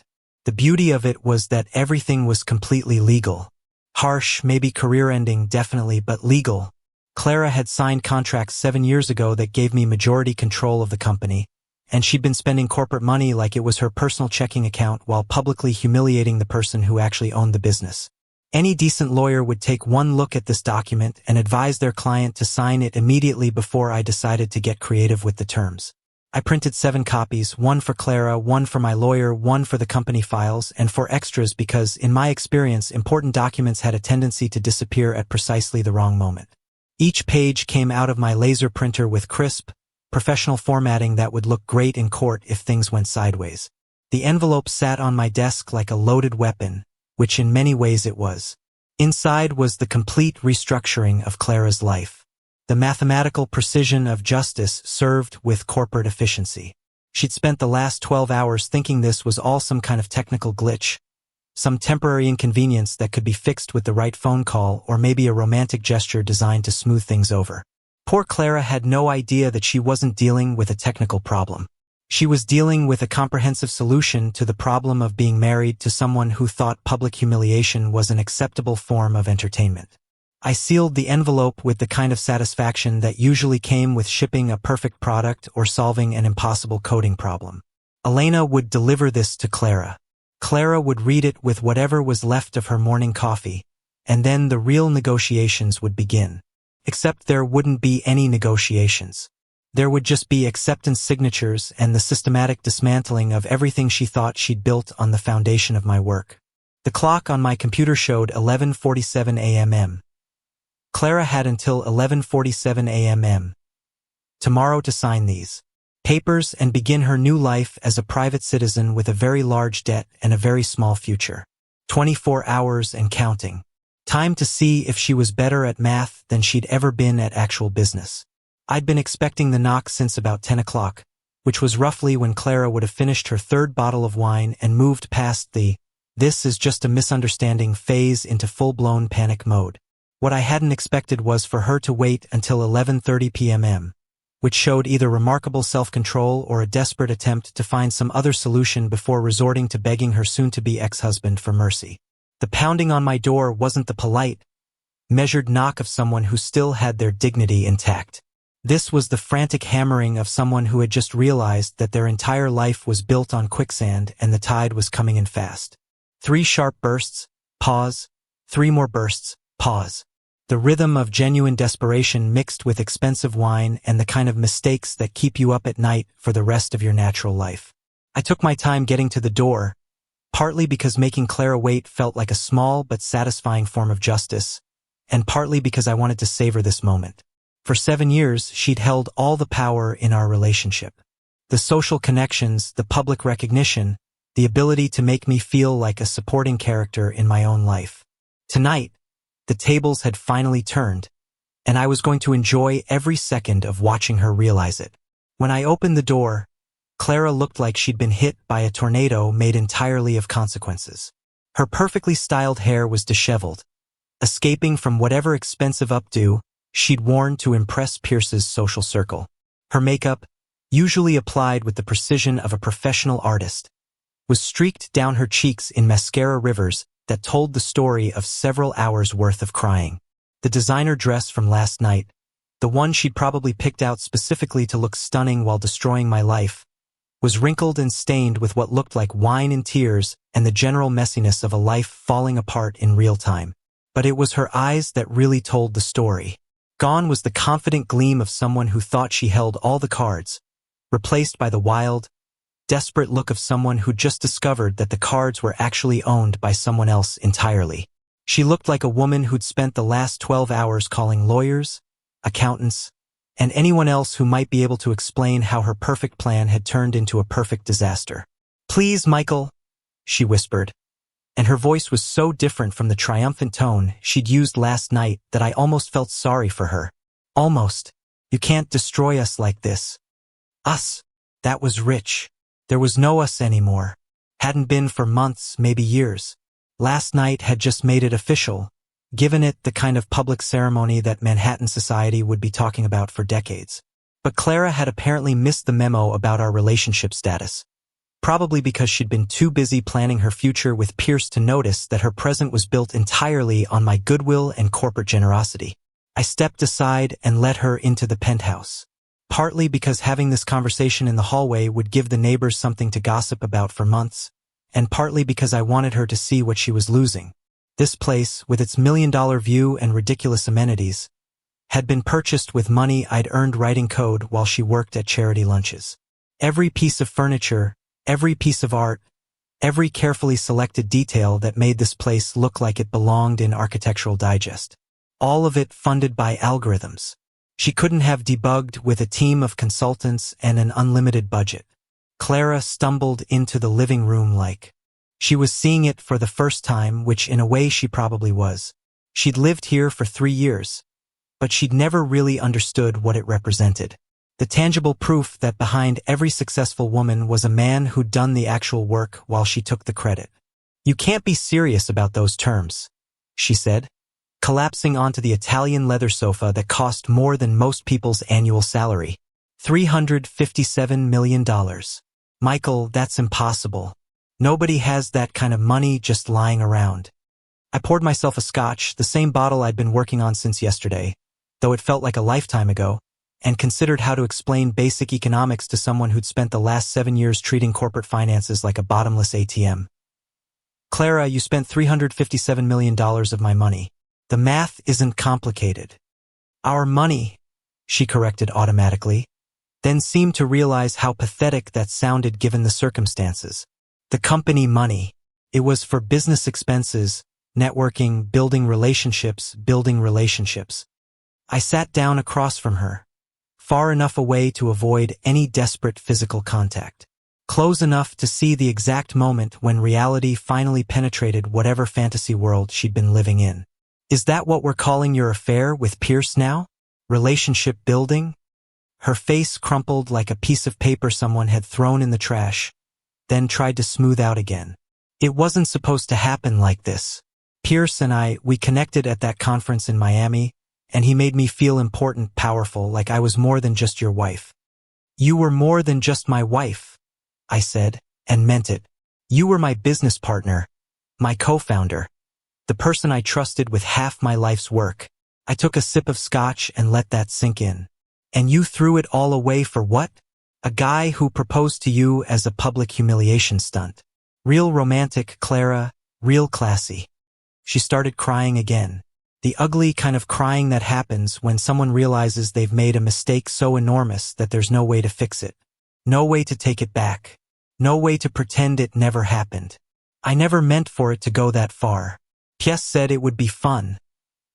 The beauty of it was that everything was completely legal. Harsh, maybe career-ending, definitely, but legal. Clara had signed contracts 7 years ago that gave me majority control of the company, and she'd been spending corporate money like it was her personal checking account while publicly humiliating the person who actually owned the business. Any decent lawyer would take one look at this document and advise their client to sign it immediately before I decided to get creative with the terms. I printed 7 copies, 1 for Clara, 1 for my lawyer, 1 for the company files, and 4 extras because, in my experience, important documents had a tendency to disappear at precisely the wrong moment. Each page came out of my laser printer with crisp, professional formatting that would look great in court if things went sideways. The envelope sat on my desk like a loaded weapon, which in many ways it was. Inside was the complete restructuring of Clara's life. The mathematical precision of justice served with corporate efficiency. She'd spent the last 12 hours thinking this was all some kind of technical glitch, some temporary inconvenience that could be fixed with the right phone call or maybe a romantic gesture designed to smooth things over. Poor Clara had no idea that she wasn't dealing with a technical problem. She was dealing with a comprehensive solution to the problem of being married to someone who thought public humiliation was an acceptable form of entertainment. I sealed the envelope with the kind of satisfaction that usually came with shipping a perfect product or solving an impossible coding problem. Elena would deliver this to Clara. Clara would read it with whatever was left of her morning coffee, and then the real negotiations would begin. Except there wouldn't be any negotiations. There would just be acceptance signatures and the systematic dismantling of everything she thought she'd built on the foundation of my work. The clock on my computer showed 11:47 a.m. Clara had until 11:47 a.m. tomorrow to sign these papers and begin her new life as a private citizen with a very large debt and a very small future. 24 hours and counting. Time to see if she was better at math than she'd ever been at actual business. I'd been expecting the knock since about 10 o'clock, which was roughly when Clara would have finished her third bottle of wine and moved past the "this is just a misunderstanding" phase into full-blown panic mode. What I hadn't expected was for her to wait until 11:30 p.m., which showed either remarkable self-control or a desperate attempt to find some other solution before resorting to begging her soon-to-be ex-husband for mercy. The pounding on my door wasn't the polite, measured knock of someone who still had their dignity intact. This was the frantic hammering of someone who had just realized that their entire life was built on quicksand and the tide was coming in fast. 3 sharp bursts, pause, 3 more bursts, pause. The rhythm of genuine desperation mixed with expensive wine and the kind of mistakes that keep you up at night for the rest of your natural life. I took my time getting to the door, partly because making Clara wait felt like a small but satisfying form of justice, and partly because I wanted to savor this moment. For 7 years, she'd held all the power in our relationship. The social connections, the public recognition, the ability to make me feel like a supporting character in my own life. Tonight, the tables had finally turned, and I was going to enjoy every second of watching her realize it. When I opened the door, Clara looked like she'd been hit by a tornado made entirely of consequences. Her perfectly styled hair was disheveled, escaping from whatever expensive updo she'd worn to impress Pierce's social circle. Her makeup, usually applied with the precision of a professional artist, was streaked down her cheeks in mascara rivers that told the story of several hours' worth of crying. The designer dress from last night, the one she'd probably picked out specifically to look stunning while destroying my life, was wrinkled and stained with what looked like wine and tears and the general messiness of a life falling apart in real time. But it was her eyes that really told the story. Gone was the confident gleam of someone who thought she held all the cards, replaced by the wild, desperate look of someone who just discovered that the cards were actually owned by someone else entirely. She looked like a woman who'd spent the last 12 hours calling lawyers, accountants, and anyone else who might be able to explain how her perfect plan had turned into a perfect disaster. "Please, Michael," she whispered, and her voice was so different from the triumphant tone she'd used last night that I almost felt sorry for her. Almost. "You can't destroy us like this." Us. That was rich. There was no us anymore. Hadn't been for months, maybe years. Last night had just made it official, given it the kind of public ceremony that Manhattan society would be talking about for decades. But Clara had apparently missed the memo about our relationship status, probably because she'd been too busy planning her future with Pierce to notice that her present was built entirely on my goodwill and corporate generosity. I stepped aside and let her into the penthouse. Partly because having this conversation in the hallway would give the neighbors something to gossip about for months, and partly because I wanted her to see what she was losing. This place, with its $1,000,000 view and ridiculous amenities, had been purchased with money I'd earned writing code while she worked at charity lunches. Every piece of furniture, every piece of art, every carefully selected detail that made this place look like it belonged in Architectural Digest. All of it funded by algorithms. She couldn't have debugged with a team of consultants and an unlimited budget. Clara stumbled into the living room like she was seeing it for the first time, which in a way she probably was. She'd lived here for 3 years, but she'd never really understood what it represented. The tangible proof that behind every successful woman was a man who'd done the actual work while she took the credit. "You can't be serious about those terms," she said, collapsing onto the Italian leather sofa that cost more than most people's annual salary. $357 million. "Michael, that's impossible. Nobody has that kind of money just lying around." I poured myself a scotch, the same bottle I'd been working on since yesterday, though it felt like a lifetime ago, and considered how to explain basic economics to someone who'd spent the last 7 years treating corporate finances like a bottomless ATM. "Clara, you spent $357 million of my money. The math isn't complicated." "Our money," she corrected automatically, then seemed to realize how pathetic that sounded given the circumstances. "The company money." It was for business expenses, networking, building relationships. I sat down across from her, far enough away to avoid any desperate physical contact, close enough to see the exact moment when reality finally penetrated whatever fantasy world she'd been living in. Is that what we're calling your affair with Pierce now? Relationship building? Her face crumpled like a piece of paper someone had thrown in the trash, then tried to smooth out again. It wasn't supposed to happen like this. Pierce and we connected at that conference in Miami, and he made me feel important, powerful, like I was more than just your wife. You were more than just my wife, I said, and meant it. You were my business partner, my co-founder, the person I trusted with half my life's work. I took a sip of scotch and let that sink in. And you threw it all away for what? A guy who proposed to you as a public humiliation stunt. Real romantic, Clara, real classy. She started crying again. The ugly kind of crying that happens when someone realizes they've made a mistake so enormous that there's no way to fix it. No way to take it back. No way to pretend it never happened. I never meant for it to go that far. Pierce said it would be fun.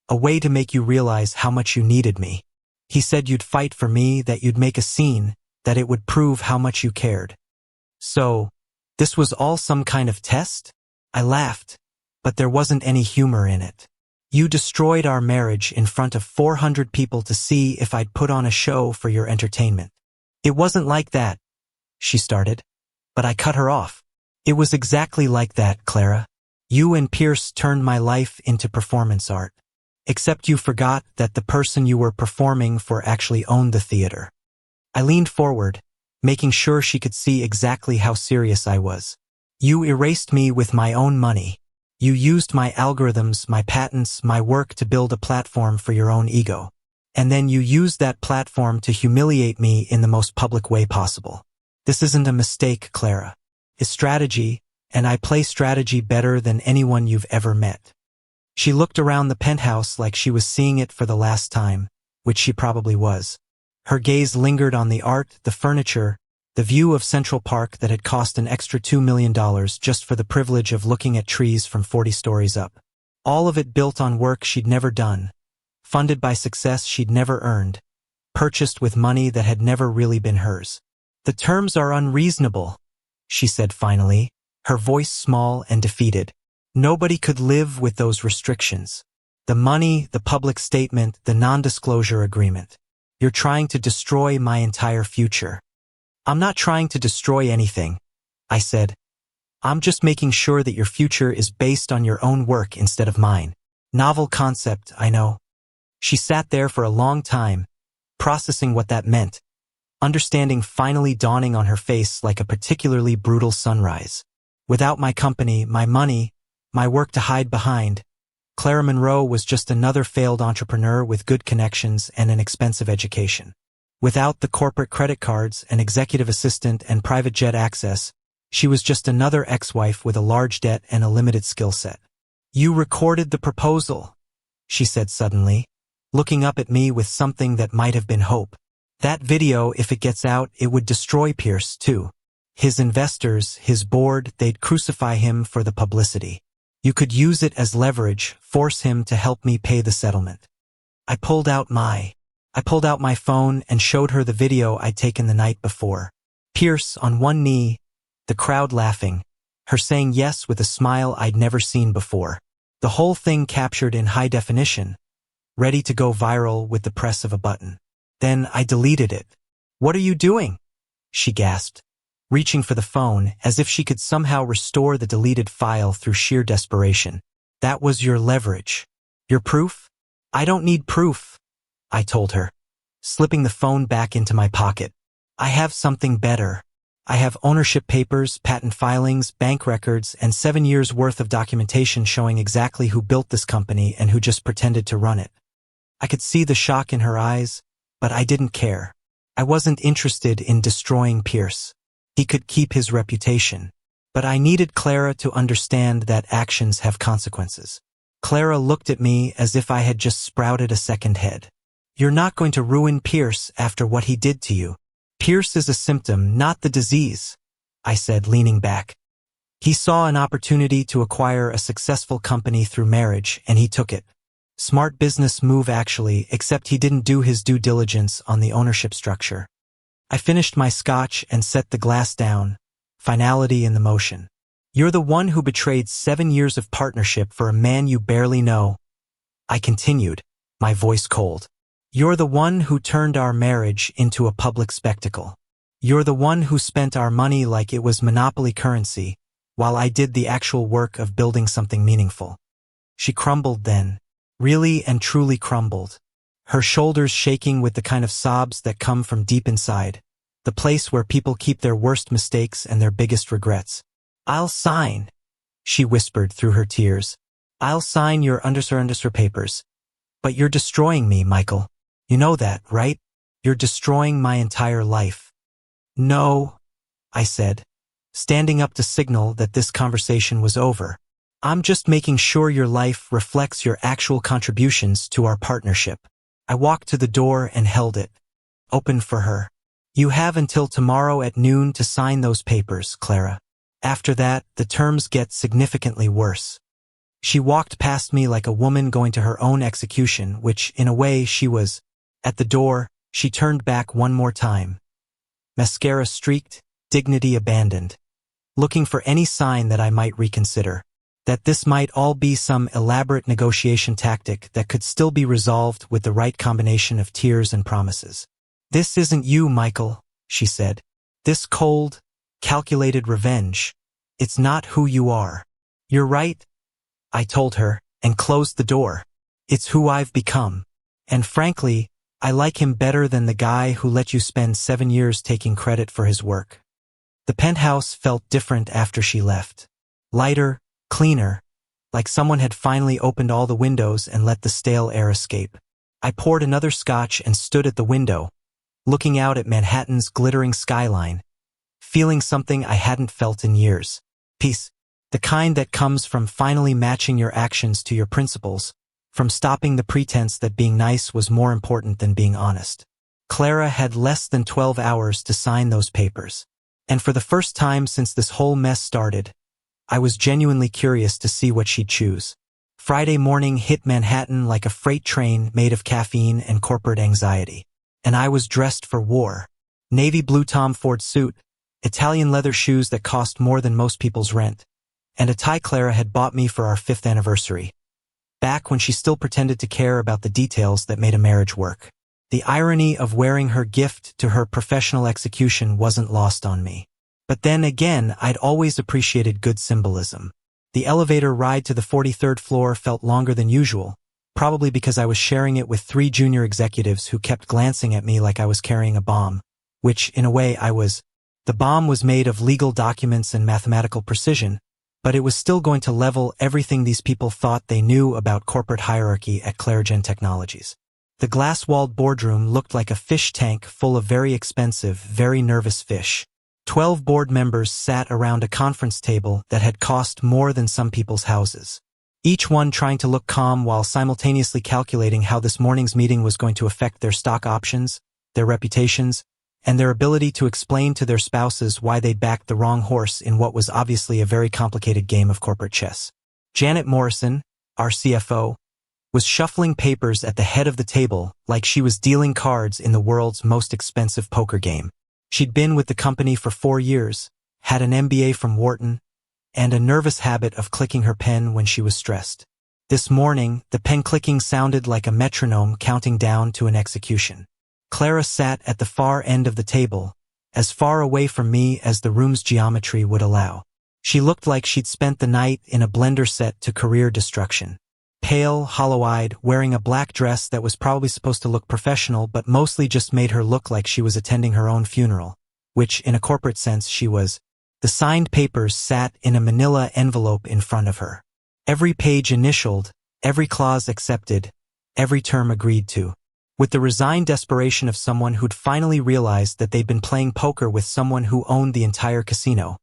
A way to make you realize how much you needed me. He said you'd fight for me, that you'd make a scene, that it would prove how much you cared. So, this was all some kind of test? I laughed, but there wasn't any humor in it. You destroyed our marriage in front of 400 people to see if I'd put on a show for your entertainment. It wasn't like that, she started, but I cut her off. It was exactly like that, Clara. You and Pierce turned my life into performance art. Except you forgot that the person you were performing for actually owned the theater. I leaned forward, making sure she could see exactly how serious I was. You erased me with my own money. You used my algorithms, my patents, my work to build a platform for your own ego. And then you used that platform to humiliate me in the most public way possible. This isn't a mistake, Clara. It's strategy, and I play strategy better than anyone you've ever met. She looked around the penthouse like she was seeing it for the last time, which she probably was. Her gaze lingered on the art, the furniture, the view of Central Park that had cost an extra $2 million just for the privilege of looking at trees from 40 stories up. All of it built on work she'd never done, funded by success she'd never earned, purchased with money that had never really been hers. The terms are unreasonable, she said finally, her voice small and defeated. Nobody could live with those restrictions. The money, the public statement, the non-disclosure agreement. You're trying to destroy my entire future. I'm not trying to destroy anything, I said. I'm just making sure that your future is based on your own work instead of mine. Novel concept, I know. She sat there for a long time, processing what that meant, understanding finally dawning on her face like a particularly brutal sunrise. Without my company, my money, my work to hide behind, Clara Monroe was just another failed entrepreneur with good connections and an expensive education. Without the corporate credit cards, an executive assistant, and private jet access, she was just another ex-wife with a large debt and a limited skill set. You recorded the proposal, she said suddenly, looking up at me with something that might have been hope. That video, if it gets out, it would destroy Pierce, too. His investors, his board, they'd crucify him for the publicity. You could use it as leverage, force him to help me pay the settlement. I pulled out my phone and showed her the video I'd taken the night before. Pierce on one knee, the crowd laughing, her saying yes with a smile I'd never seen before. The whole thing captured in high definition, ready to go viral with the press of a button. Then I deleted it. What are you doing? She gasped, reaching for the phone as if she could somehow restore the deleted file through sheer desperation. That was your leverage. Your proof? I don't need proof, I told her, slipping the phone back into my pocket. I have something better. I have ownership papers, patent filings, bank records, and 7 years' worth of documentation showing exactly who built this company and who just pretended to run it. I could see the shock in her eyes, but I didn't care. I wasn't interested in destroying Pierce. He could keep his reputation. But I needed Clara to understand that actions have consequences. Clara looked at me as if I had just sprouted a second head. You're not going to ruin Pierce after what he did to you. Pierce is a symptom, not the disease, I said, leaning back. He saw an opportunity to acquire a successful company through marriage, and he took it. Smart business move actually, except he didn't do his due diligence on the ownership structure. I finished my scotch and set the glass down, finality in the motion. You're the one who betrayed 7 years of partnership for a man you barely know. I continued, my voice cold. You're the one who turned our marriage into a public spectacle. You're the one who spent our money like it was monopoly currency, while I did the actual work of building something meaningful. She crumbled then, really and truly crumbled, her shoulders shaking with the kind of sobs that come from deep inside, the place where people keep their worst mistakes and their biggest regrets. I'll sign, she whispered through her tears. I'll sign your undersur papers. But you're destroying me, Michael. You know that, right? You're destroying my entire life. No, I said, standing up to signal that this conversation was over. I'm just making sure your life reflects your actual contributions to our partnership. I walked to the door and held it, open for her. You have until tomorrow at noon to sign those papers, Clara. After that, the terms get significantly worse. She walked past me like a woman going to her own execution, which, in a way, she was. At the door, she turned back one more time. Mascara streaked, dignity abandoned. Looking for any sign that I might reconsider. That this might all be some elaborate negotiation tactic that could still be resolved with the right combination of tears and promises. This isn't you, Michael, she said. This cold, calculated revenge. It's not who you are. You're right, I told her, and closed the door. It's who I've become. And frankly, I like him better than the guy who let you spend 7 years taking credit for his work. The penthouse felt different after she left. Lighter, cleaner, like someone had finally opened all the windows and let the stale air escape. I poured another scotch and stood at the window, looking out at Manhattan's glittering skyline, feeling something I hadn't felt in years. Peace. The kind that comes from finally matching your actions to your principles, from stopping the pretense that being nice was more important than being honest. Clara had less than 12 hours to sign those papers. And for the first time since this whole mess started, I was genuinely curious to see what she'd choose. Friday morning hit Manhattan like a freight train made of caffeine and corporate anxiety. And I was dressed for war. Navy blue Tom Ford suit, Italian leather shoes that cost more than most people's rent, and a tie Clara had bought me for our 5th anniversary. Back when she still pretended to care about the details that made a marriage work. The irony of wearing her gift to her professional execution wasn't lost on me. But then again, I'd always appreciated good symbolism. The elevator ride to the 43rd floor felt longer than usual, probably because I was sharing it with 3 junior executives who kept glancing at me like I was carrying a bomb, which, in a way, I was. The bomb was made of legal documents and mathematical precision, but it was still going to level everything these people thought they knew about corporate hierarchy at Clarigen Technologies. The glass-walled boardroom looked like a fish tank full of very expensive, very nervous fish. 12 board members sat around a conference table that had cost more than some people's houses. Each one trying to look calm while simultaneously calculating how this morning's meeting was going to affect their stock options, their reputations, and their ability to explain to their spouses why they'd backed the wrong horse in what was obviously a very complicated game of corporate chess. Janet Morrison, our CFO, was shuffling papers at the head of the table like she was dealing cards in the world's most expensive poker game. She'd been with the company for 4 years, had an MBA from Wharton, and a nervous habit of clicking her pen when she was stressed. This morning, the pen clicking sounded like a metronome counting down to an execution. Clara sat at the far end of the table, as far away from me as the room's geometry would allow. She looked like she'd spent the night in a blender set to career destruction. Pale, hollow-eyed, wearing a black dress that was probably supposed to look professional but mostly just made her look like she was attending her own funeral, which, in a corporate sense, she was. The signed papers sat in a manila envelope in front of her. Every page initialed, every clause accepted, every term agreed to. With the resigned desperation of someone who'd finally realized that they'd been playing poker with someone who owned the entire casino.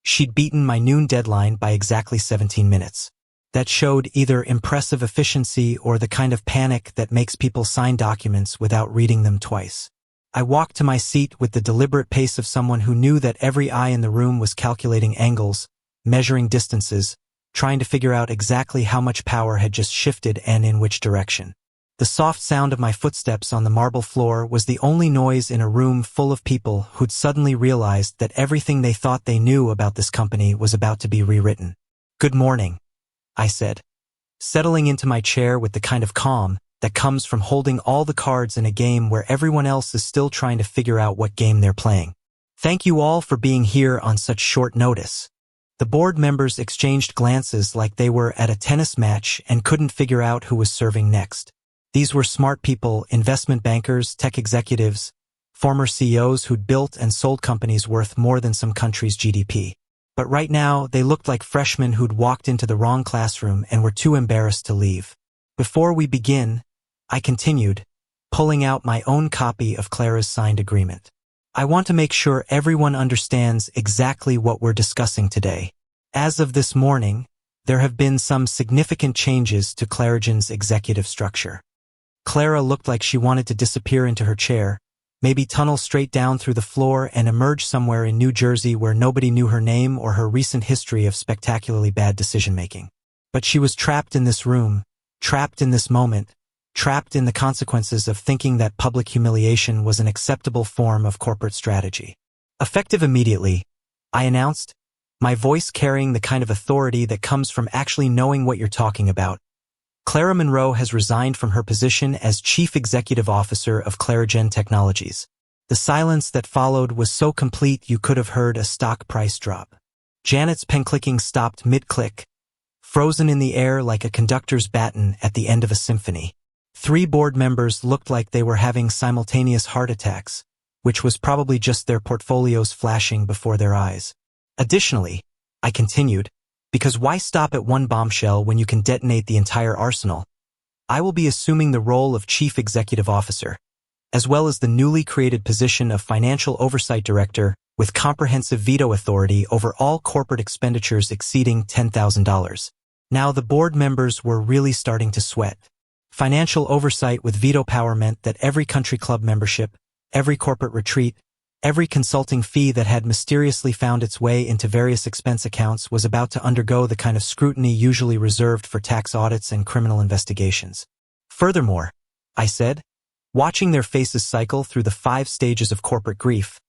She'd beaten my noon deadline by exactly 17 minutes. That showed either impressive efficiency or the kind of panic that makes people sign documents without reading them twice. I walked to my seat with the deliberate pace of someone who knew that every eye in the room was calculating angles, measuring distances, trying to figure out exactly how much power had just shifted and in which direction. The soft sound of my footsteps on the marble floor was the only noise in a room full of people who'd suddenly realized that everything they thought they knew about this company was about to be rewritten. "Good morning," I said, settling into my chair with the kind of calm that comes from holding all the cards in a game where everyone else is still trying to figure out what game they're playing. "Thank you all for being here on such short notice." The board members exchanged glances like they were at a tennis match and couldn't figure out who was serving next. These were smart people, investment bankers, tech executives, former CEOs who'd built and sold companies worth more than some country's GDP. But right now, they looked like freshmen who'd walked into the wrong classroom and were too embarrassed to leave. "Before we begin," I continued, pulling out my own copy of Clara's signed agreement, "I want to make sure everyone understands exactly what we're discussing today. As of this morning, there have been some significant changes to Clarigen's executive structure." Clara looked like she wanted to disappear into her chair, maybe tunnel straight down through the floor and emerge somewhere in New Jersey where nobody knew her name or her recent history of spectacularly bad decision-making. But she was trapped in this room, trapped in this moment, trapped in the consequences of thinking that public humiliation was an acceptable form of corporate strategy. "Effective immediately," I announced, my voice carrying the kind of authority that comes from actually knowing what you're talking about. "Clara Monroe has resigned from her position as Chief Executive Officer of Clarigen Technologies." The silence that followed was so complete you could have heard a stock price drop. Janet's pen clicking stopped mid-click, frozen in the air like a conductor's baton at the end of a symphony. 3 board members looked like they were having simultaneous heart attacks, which was probably just their portfolios flashing before their eyes. "Additionally," I continued, "because why stop at one bombshell when you can detonate the entire arsenal? I will be assuming the role of Chief Executive Officer, as well as the newly created position of Financial Oversight Director with comprehensive veto authority over all corporate expenditures exceeding $10,000. Now the board members were really starting to sweat. Financial oversight with veto power meant that every country club membership, every corporate retreat, every consulting fee that had mysteriously found its way into various expense accounts was about to undergo the kind of scrutiny usually reserved for tax audits and criminal investigations. "Furthermore," I said, watching their faces cycle through the 5 stages of corporate grief,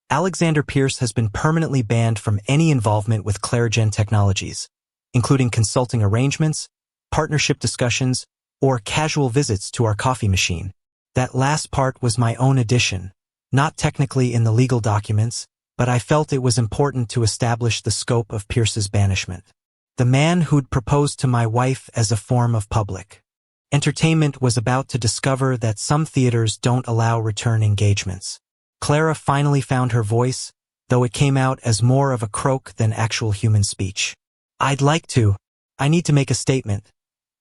"Alexander Pierce has been permanently banned from any involvement with Clarigen Technologies, including consulting arrangements, partnership discussions, or casual visits to our coffee machine." That last part was my own addition. Not technically in the legal documents, but I felt it was important to establish the scope of Pierce's banishment. The man who'd proposed to my wife as a form of public entertainment was about to discover that some theaters don't allow return engagements. Clara finally found her voice, though it came out as more of a croak than actual human speech. I need to make a statement."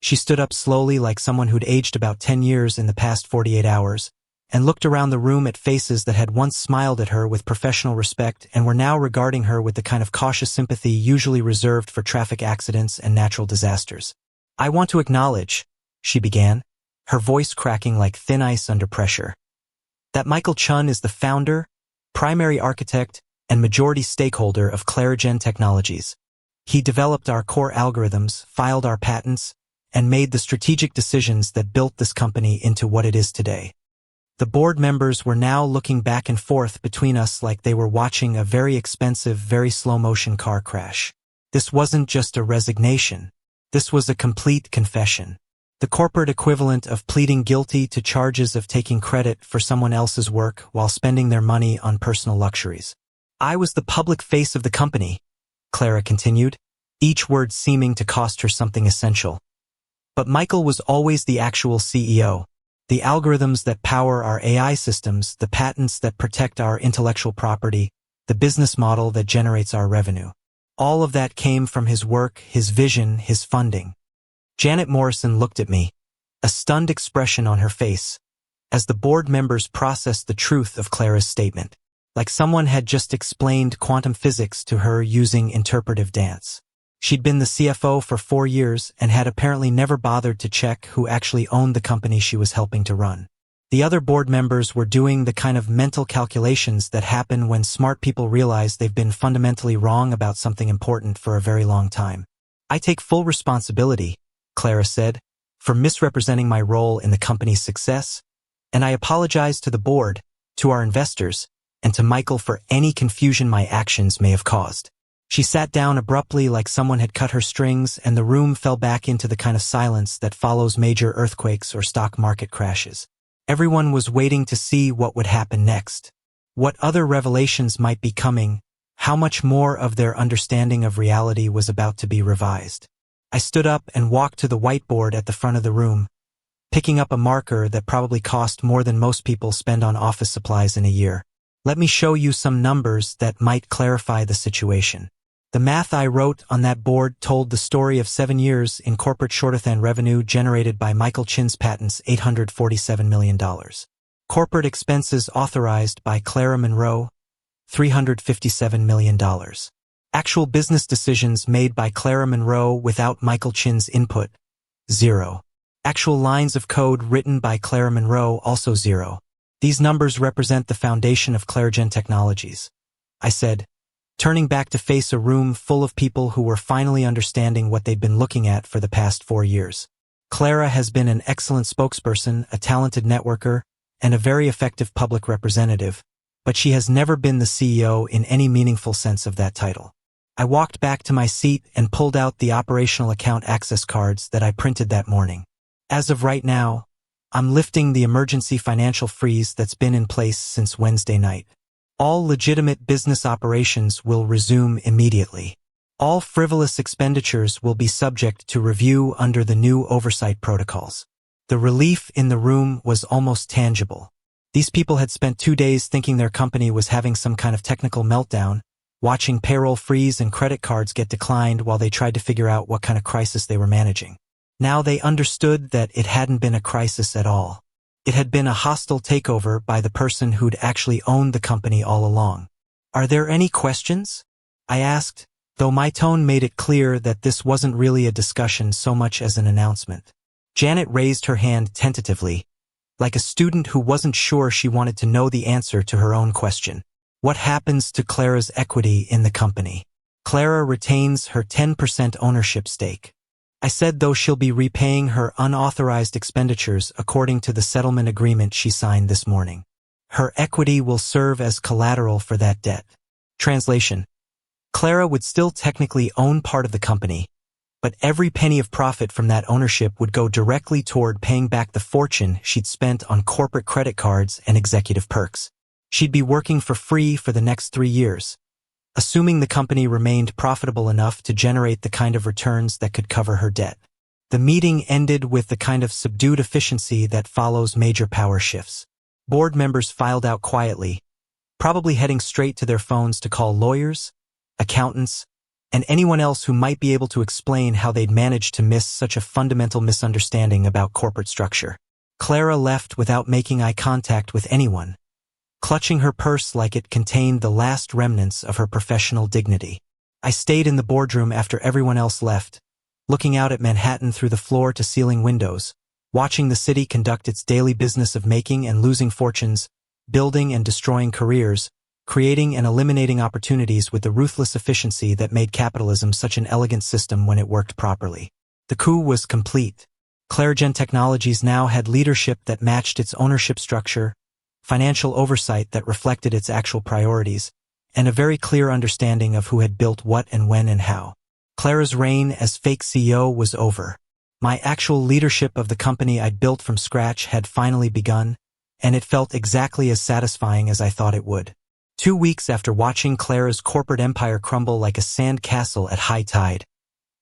She stood up slowly like someone who'd aged about 10 years in the past 48 hours, and looked around the room at faces that had once smiled at her with professional respect and were now regarding her with the kind of cautious sympathy usually reserved for traffic accidents and natural disasters. "I want to acknowledge," she began, her voice cracking like thin ice under pressure, "that Michael Chun is the founder, primary architect, and majority stakeholder of Clarigen Technologies. He developed our core algorithms, filed our patents, and made the strategic decisions that built this company into what it is today." The board members were now looking back and forth between us like they were watching a very expensive, very slow-motion car crash. This wasn't just a resignation. This was a complete confession. The corporate equivalent of pleading guilty to charges of taking credit for someone else's work while spending their money on personal luxuries. "I was the public face of the company," Clara continued, each word seeming to cost her something essential. "But Michael was always the actual CEO. The algorithms that power our AI systems, the patents that protect our intellectual property, the business model that generates our revenue. All of that came from his work, his vision, his funding." Janet Morrison looked at me, a stunned expression on her face, as the board members processed the truth of Clara's statement, like someone had just explained quantum physics to her using interpretive dance. She'd been the CFO for 4 years and had apparently never bothered to check who actually owned the company she was helping to run. The other board members were doing the kind of mental calculations that happen when smart people realize they've been fundamentally wrong about something important for a very long time. I take full responsibility, Clara said, for misrepresenting my role in the company's success, and I apologize to the board, to our investors, and to Michael for any confusion my actions may have caused. She sat down abruptly like someone had cut her strings, and the room fell back into the kind of silence that follows major earthquakes or stock market crashes. Everyone was waiting to see what would happen next. What other revelations might be coming, how much more of their understanding of reality was about to be revised. I stood up and walked to the whiteboard at the front of the room, picking up a marker that probably cost more than most people spend on office supplies in a year. Let me show you some numbers that might clarify the situation. The math I wrote on that board told the story of 7 years in corporate shortstory revenue generated by Michael Chin's patents, $847 million. Corporate expenses authorized by Clara Monroe, $357 million. Actual business decisions made by Clara Monroe without Michael Chin's input, 0. Actual lines of code written by Clara Monroe, also 0. These numbers represent the foundation of ClaraGen Technologies, I said, turning back to face a room full of people who were finally understanding what they'd been looking at for the past 4 years. Clara has been an excellent spokesperson, a talented networker, and a very effective public representative, but she has never been the CEO in any meaningful sense of that title. I walked back to my seat and pulled out the operational account access cards that I printed that morning. As of right now, I'm lifting the emergency financial freeze that's been in place since Wednesday night. All legitimate business operations will resume immediately. All frivolous expenditures will be subject to review under the new oversight protocols. The relief in the room was almost tangible. These people had spent 2 days thinking their company was having some kind of technical meltdown, watching payroll freeze and credit cards get declined while they tried to figure out what kind of crisis they were managing. Now they understood that it hadn't been a crisis at all. It had been a hostile takeover by the person who'd actually owned the company all along. Are there any questions? I asked, though my tone made it clear that this wasn't really a discussion so much as an announcement. Janet raised her hand tentatively, like a student who wasn't sure she wanted to know the answer to her own question. What happens to Clara's equity in the company? Clara retains her 10% ownership stake. I said, though she'll be repaying her unauthorized expenditures according to the settlement agreement she signed this morning. Her equity will serve as collateral for that debt. Translation: Clara would still technically own part of the company, but every penny of profit from that ownership would go directly toward paying back the fortune she'd spent on corporate credit cards and executive perks. She'd be working for free for the next 3 years, assuming the company remained profitable enough to generate the kind of returns that could cover her debt. The meeting ended with the kind of subdued efficiency that follows major power shifts. Board members filed out quietly, probably heading straight to their phones to call lawyers, accountants, and anyone else who might be able to explain how they'd managed to miss such a fundamental misunderstanding about corporate structure. Clara left without making eye contact with anyone, clutching her purse like it contained the last remnants of her professional dignity. I stayed in the boardroom after everyone else left, looking out at Manhattan through the floor-to-ceiling windows, watching the city conduct its daily business of making and losing fortunes, building and destroying careers, creating and eliminating opportunities with the ruthless efficiency that made capitalism such an elegant system when it worked properly. The coup was complete. ClaraGen Technologies now had leadership that matched its ownership structure, financial oversight that reflected its actual priorities, and a very clear understanding of who had built what and when and how. Clara's reign as fake CEO was over. My actual leadership of the company I'd built from scratch had finally begun, and it felt exactly as satisfying as I thought it would. 2 weeks after watching Clara's corporate empire crumble like a sand castle at high tide,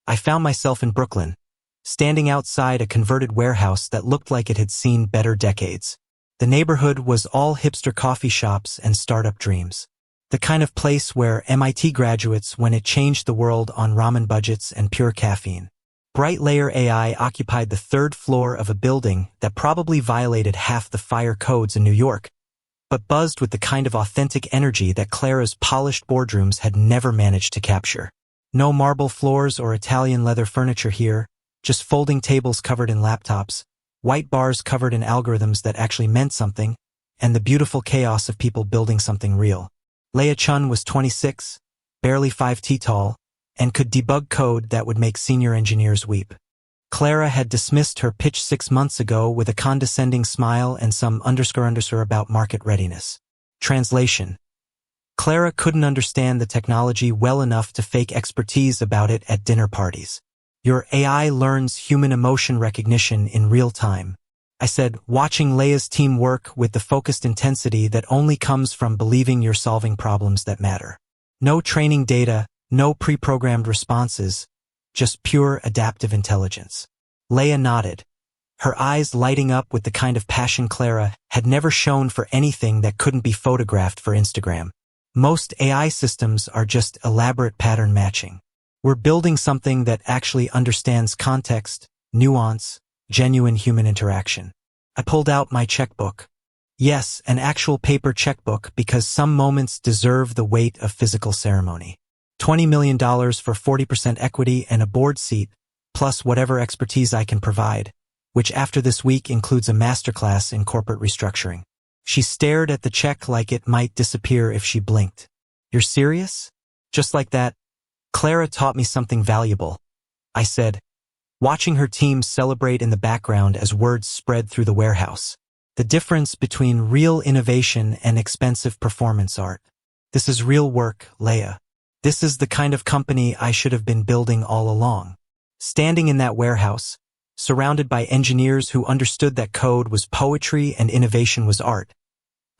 I found myself in Brooklyn, standing outside a converted warehouse that looked like it had seen better decades. The neighborhood was all hipster coffee shops and startup dreams. The kind of place where MIT graduates when it changed the world on ramen budgets and pure caffeine. Bright Layer AI occupied the 3rd floor of a building that probably violated half the fire codes in New York, but buzzed with the kind of authentic energy that Clara's polished boardrooms had never managed to capture. No marble floors or Italian leather furniture here, just folding tables covered in laptops, white bars covered in algorithms that actually meant something, and the beautiful chaos of people building something real. Leia Chun was 26, barely 5't tall, and could debug code that would make senior engineers weep. Clara had dismissed her pitch 6 months ago with a condescending smile and some underscore about market readiness. Translation: Clara couldn't understand the technology well enough to fake expertise about it at dinner parties. Your AI learns human emotion recognition in real time, I said, watching Leia's team work with the focused intensity that only comes from believing you're solving problems that matter. No training data, no pre-programmed responses, just pure adaptive intelligence. Leia nodded, her eyes lighting up with the kind of passion Clara had never shown for anything that couldn't be photographed for Instagram. Most AI systems are just elaborate pattern matching. We're building something that actually understands context, nuance, genuine human interaction. I pulled out my checkbook. Yes, an actual paper checkbook, because some moments deserve the weight of physical ceremony. $20 million for 40% equity and a board seat, plus whatever expertise I can provide, which after this week includes a masterclass in corporate restructuring. She stared at the check like it might disappear if she blinked. You're serious? Just like that, Clara taught me something valuable, I said, watching her team celebrate in the background as words spread through the warehouse. The difference between real innovation and expensive performance art. This is real work, Leia. This is the kind of company I should have been building all along. Standing in that warehouse, surrounded by engineers who understood that code was poetry and innovation was art,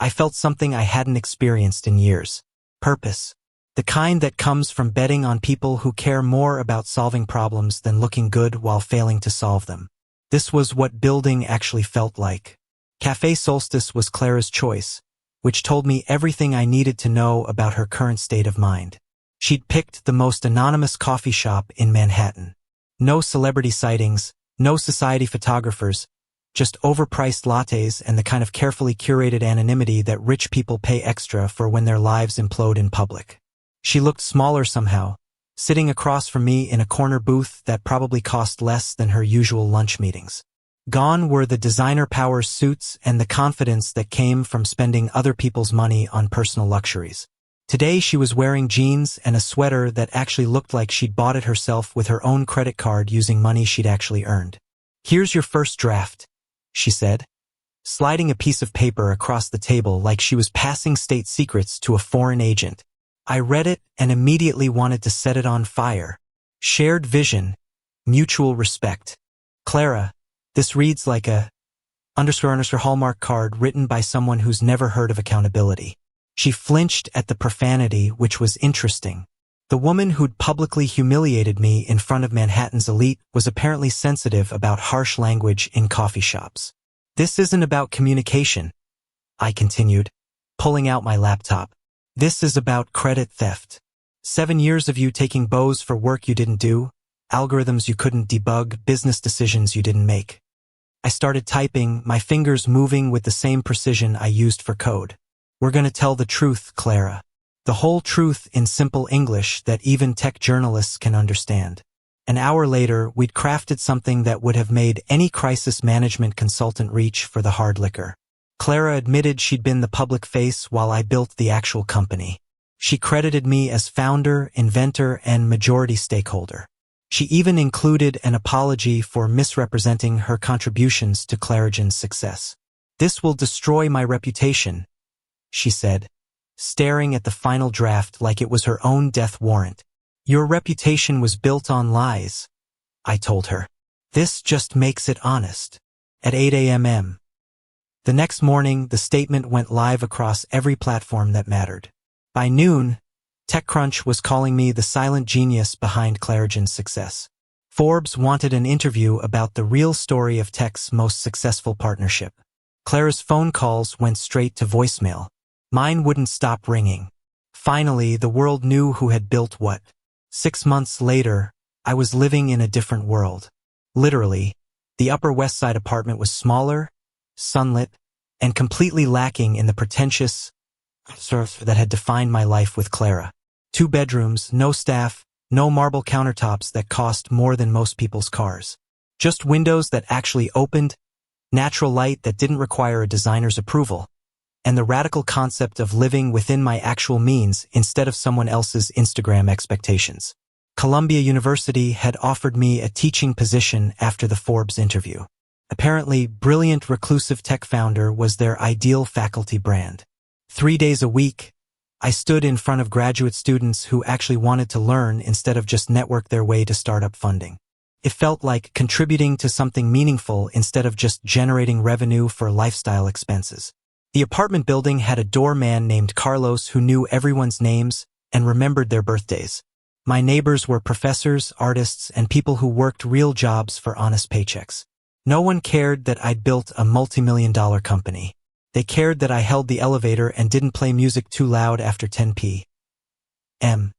I felt something I hadn't experienced in years. Purpose. The kind that comes from betting on people who care more about solving problems than looking good while failing to solve them. This was what building actually felt like. Café Solstice was Clara's choice, which told me everything I needed to know about her current state of mind. She'd picked the most anonymous coffee shop in Manhattan. No celebrity sightings, no society photographers, just overpriced lattes and the kind of carefully curated anonymity that rich people pay extra for when their lives implode in public. She looked smaller somehow, sitting across from me in a corner booth that probably cost less than her usual lunch meetings. Gone were the designer power suits and the confidence that came from spending other people's money on personal luxuries. Today she was wearing jeans and a sweater that actually looked like she'd bought it herself with her own credit card using money she'd actually earned. Here's your first draft, she said, sliding a piece of paper across the table like she was passing state secrets to a foreign agent. I read it and immediately wanted to set it on fire. Shared vision, mutual respect. Clara, this reads like a _ Hallmark card written by someone who's never heard of accountability. She flinched at the profanity, which was interesting. The woman who'd publicly humiliated me in front of Manhattan's elite was apparently sensitive about harsh language in coffee shops. This isn't about communication, I continued, pulling out my laptop. This is about credit theft. 7 years of you taking bows for work you didn't do, algorithms you couldn't debug, business decisions you didn't make. I started typing, my fingers moving with the same precision I used for code. We're going to tell the truth, Clara. The whole truth in simple English that even tech journalists can understand. An hour later, we'd crafted something that would have made any crisis management consultant reach for the hard liquor. Clara admitted she'd been the public face while I built the actual company. She credited me as founder, inventor, and majority stakeholder. She even included an apology for misrepresenting her contributions to Clarigen's success. This will destroy my reputation, she said, staring at the final draft like it was her own death warrant. Your reputation was built on lies, I told her. This just makes it honest. At 8 a.m. The next morning, the statement went live across every platform that mattered. By noon, TechCrunch was calling me the silent genius behind Clarigen's success. Forbes wanted an interview about the real story of tech's most successful partnership. Clara's phone calls went straight to voicemail. Mine wouldn't stop ringing. Finally, the world knew who had built what. 6 months later, I was living in a different world. Literally, the Upper West Side apartment was smaller, sunlit, and completely lacking in the pretentious surf that had defined my life with Clara. 2 bedrooms, no staff, no marble countertops that cost more than most people's cars. Just windows that actually opened natural light that didn't require a designer's approval, and the radical concept of living within my actual means instead of someone else's Instagram expectations. Columbia University had offered me a teaching position after the Forbes interview. Apparently, brilliant reclusive tech founder was their ideal faculty brand. 3 days a week, I stood in front of graduate students who actually wanted to learn instead of just network their way to startup funding. It felt like contributing to something meaningful instead of just generating revenue for lifestyle expenses. The apartment building had a doorman named Carlos who knew everyone's names and remembered their birthdays. My neighbors were professors, artists, and people who worked real jobs for honest paychecks. No one cared that I'd built a multi-million-dollar company. They cared that I held the elevator and didn't play music too loud after 10 p.m.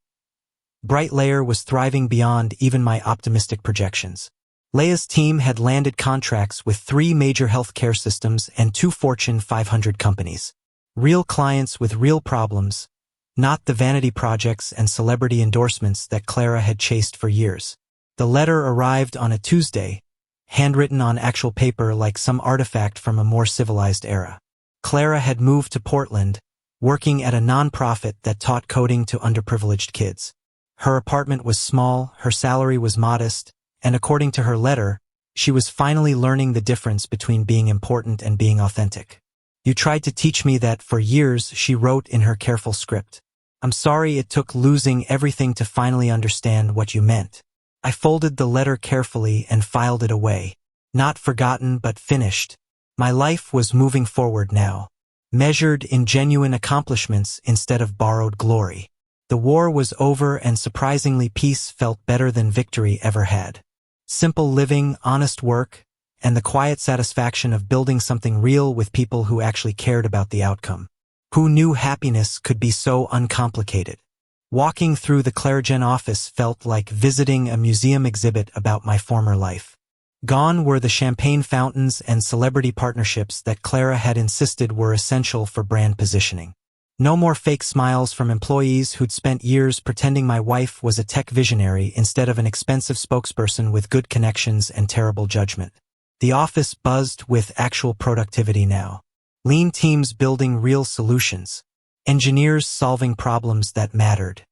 Bright Layer was thriving beyond even my optimistic projections. Leia's team had landed contracts with 3 major healthcare systems and 2 Fortune 500 companies. Real clients with real problems, not the vanity projects and celebrity endorsements that Clara had chased for years. The letter arrived on a Tuesday, handwritten on actual paper like some artifact from a more civilized era. Clara had moved to Portland, working at a nonprofit that taught coding to underprivileged kids. Her apartment was small, her salary was modest, and according to her letter, she was finally learning the difference between being important and being authentic. "You tried to teach me that for years," she wrote in her careful script. "I'm sorry it took losing everything to finally understand what you meant." I folded the letter carefully and filed it away. Not forgotten, but finished. My life was moving forward now, measured in genuine accomplishments instead of borrowed glory. The war was over and surprisingly peace felt better than victory ever had. Simple living, honest work, and the quiet satisfaction of building something real with people who actually cared about the outcome. Who knew happiness could be so uncomplicated? Walking through the Clarigen office felt like visiting a museum exhibit about my former life. Gone were the champagne fountains and celebrity partnerships that Clara had insisted were essential for brand positioning. No more fake smiles from employees who'd spent years pretending my wife was a tech visionary instead of an expensive spokesperson with good connections and terrible judgment. The office buzzed with actual productivity now. Lean teams building real solutions. Engineers solving problems that mattered.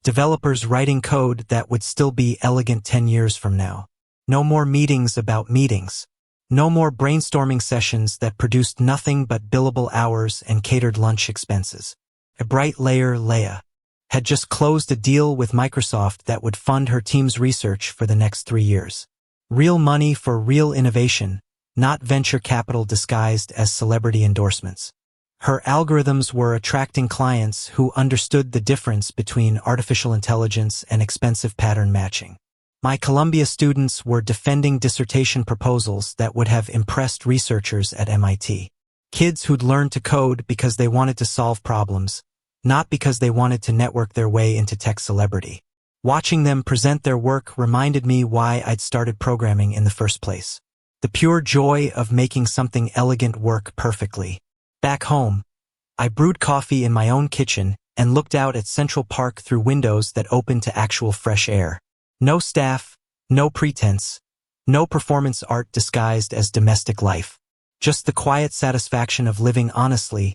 Developers writing code that would still be elegant 10 years from now. No more meetings about meetings. No more brainstorming sessions that produced nothing but billable hours and catered lunch expenses. A Bright Layer, Leia, had just closed a deal with Microsoft that would fund her team's research for the next 3 years. Real money for real innovation, not venture capital disguised as celebrity endorsements. Her algorithms were attracting clients who understood the difference between artificial intelligence and expensive pattern matching. My Columbia students were defending dissertation proposals that would have impressed researchers at MIT. Kids who'd learned to code because they wanted to solve problems, not because they wanted to network their way into tech celebrity. Watching them present their work reminded me why I'd started programming in the first place. The pure joy of making something elegant work perfectly. Back home, I brewed coffee in my own kitchen and looked out at Central Park through windows that opened to actual fresh air. No staff, no pretense, no performance art disguised as domestic life. Just the quiet satisfaction of living honestly,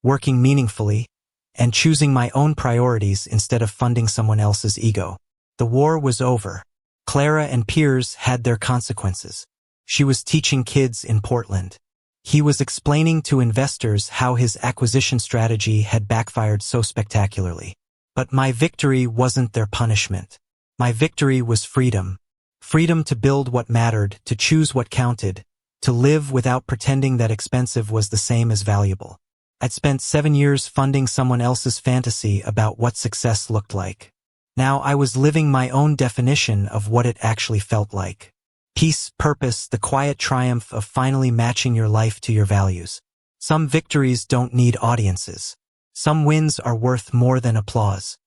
working meaningfully, and choosing my own priorities instead of funding someone else's ego. The war was over. Clara and Piers had their consequences. She was teaching kids in Portland. He was explaining to investors how his acquisition strategy had backfired so spectacularly. But my victory wasn't their punishment. My victory was freedom. Freedom to build what mattered, to choose what counted, to live without pretending that expensive was the same as valuable. I'd spent 7 years funding someone else's fantasy about what success looked like. Now I was living my own definition of what it actually felt like. Peace, purpose, the quiet triumph of finally matching your life to your values. Some victories don't need audiences. Some wins are worth more than applause.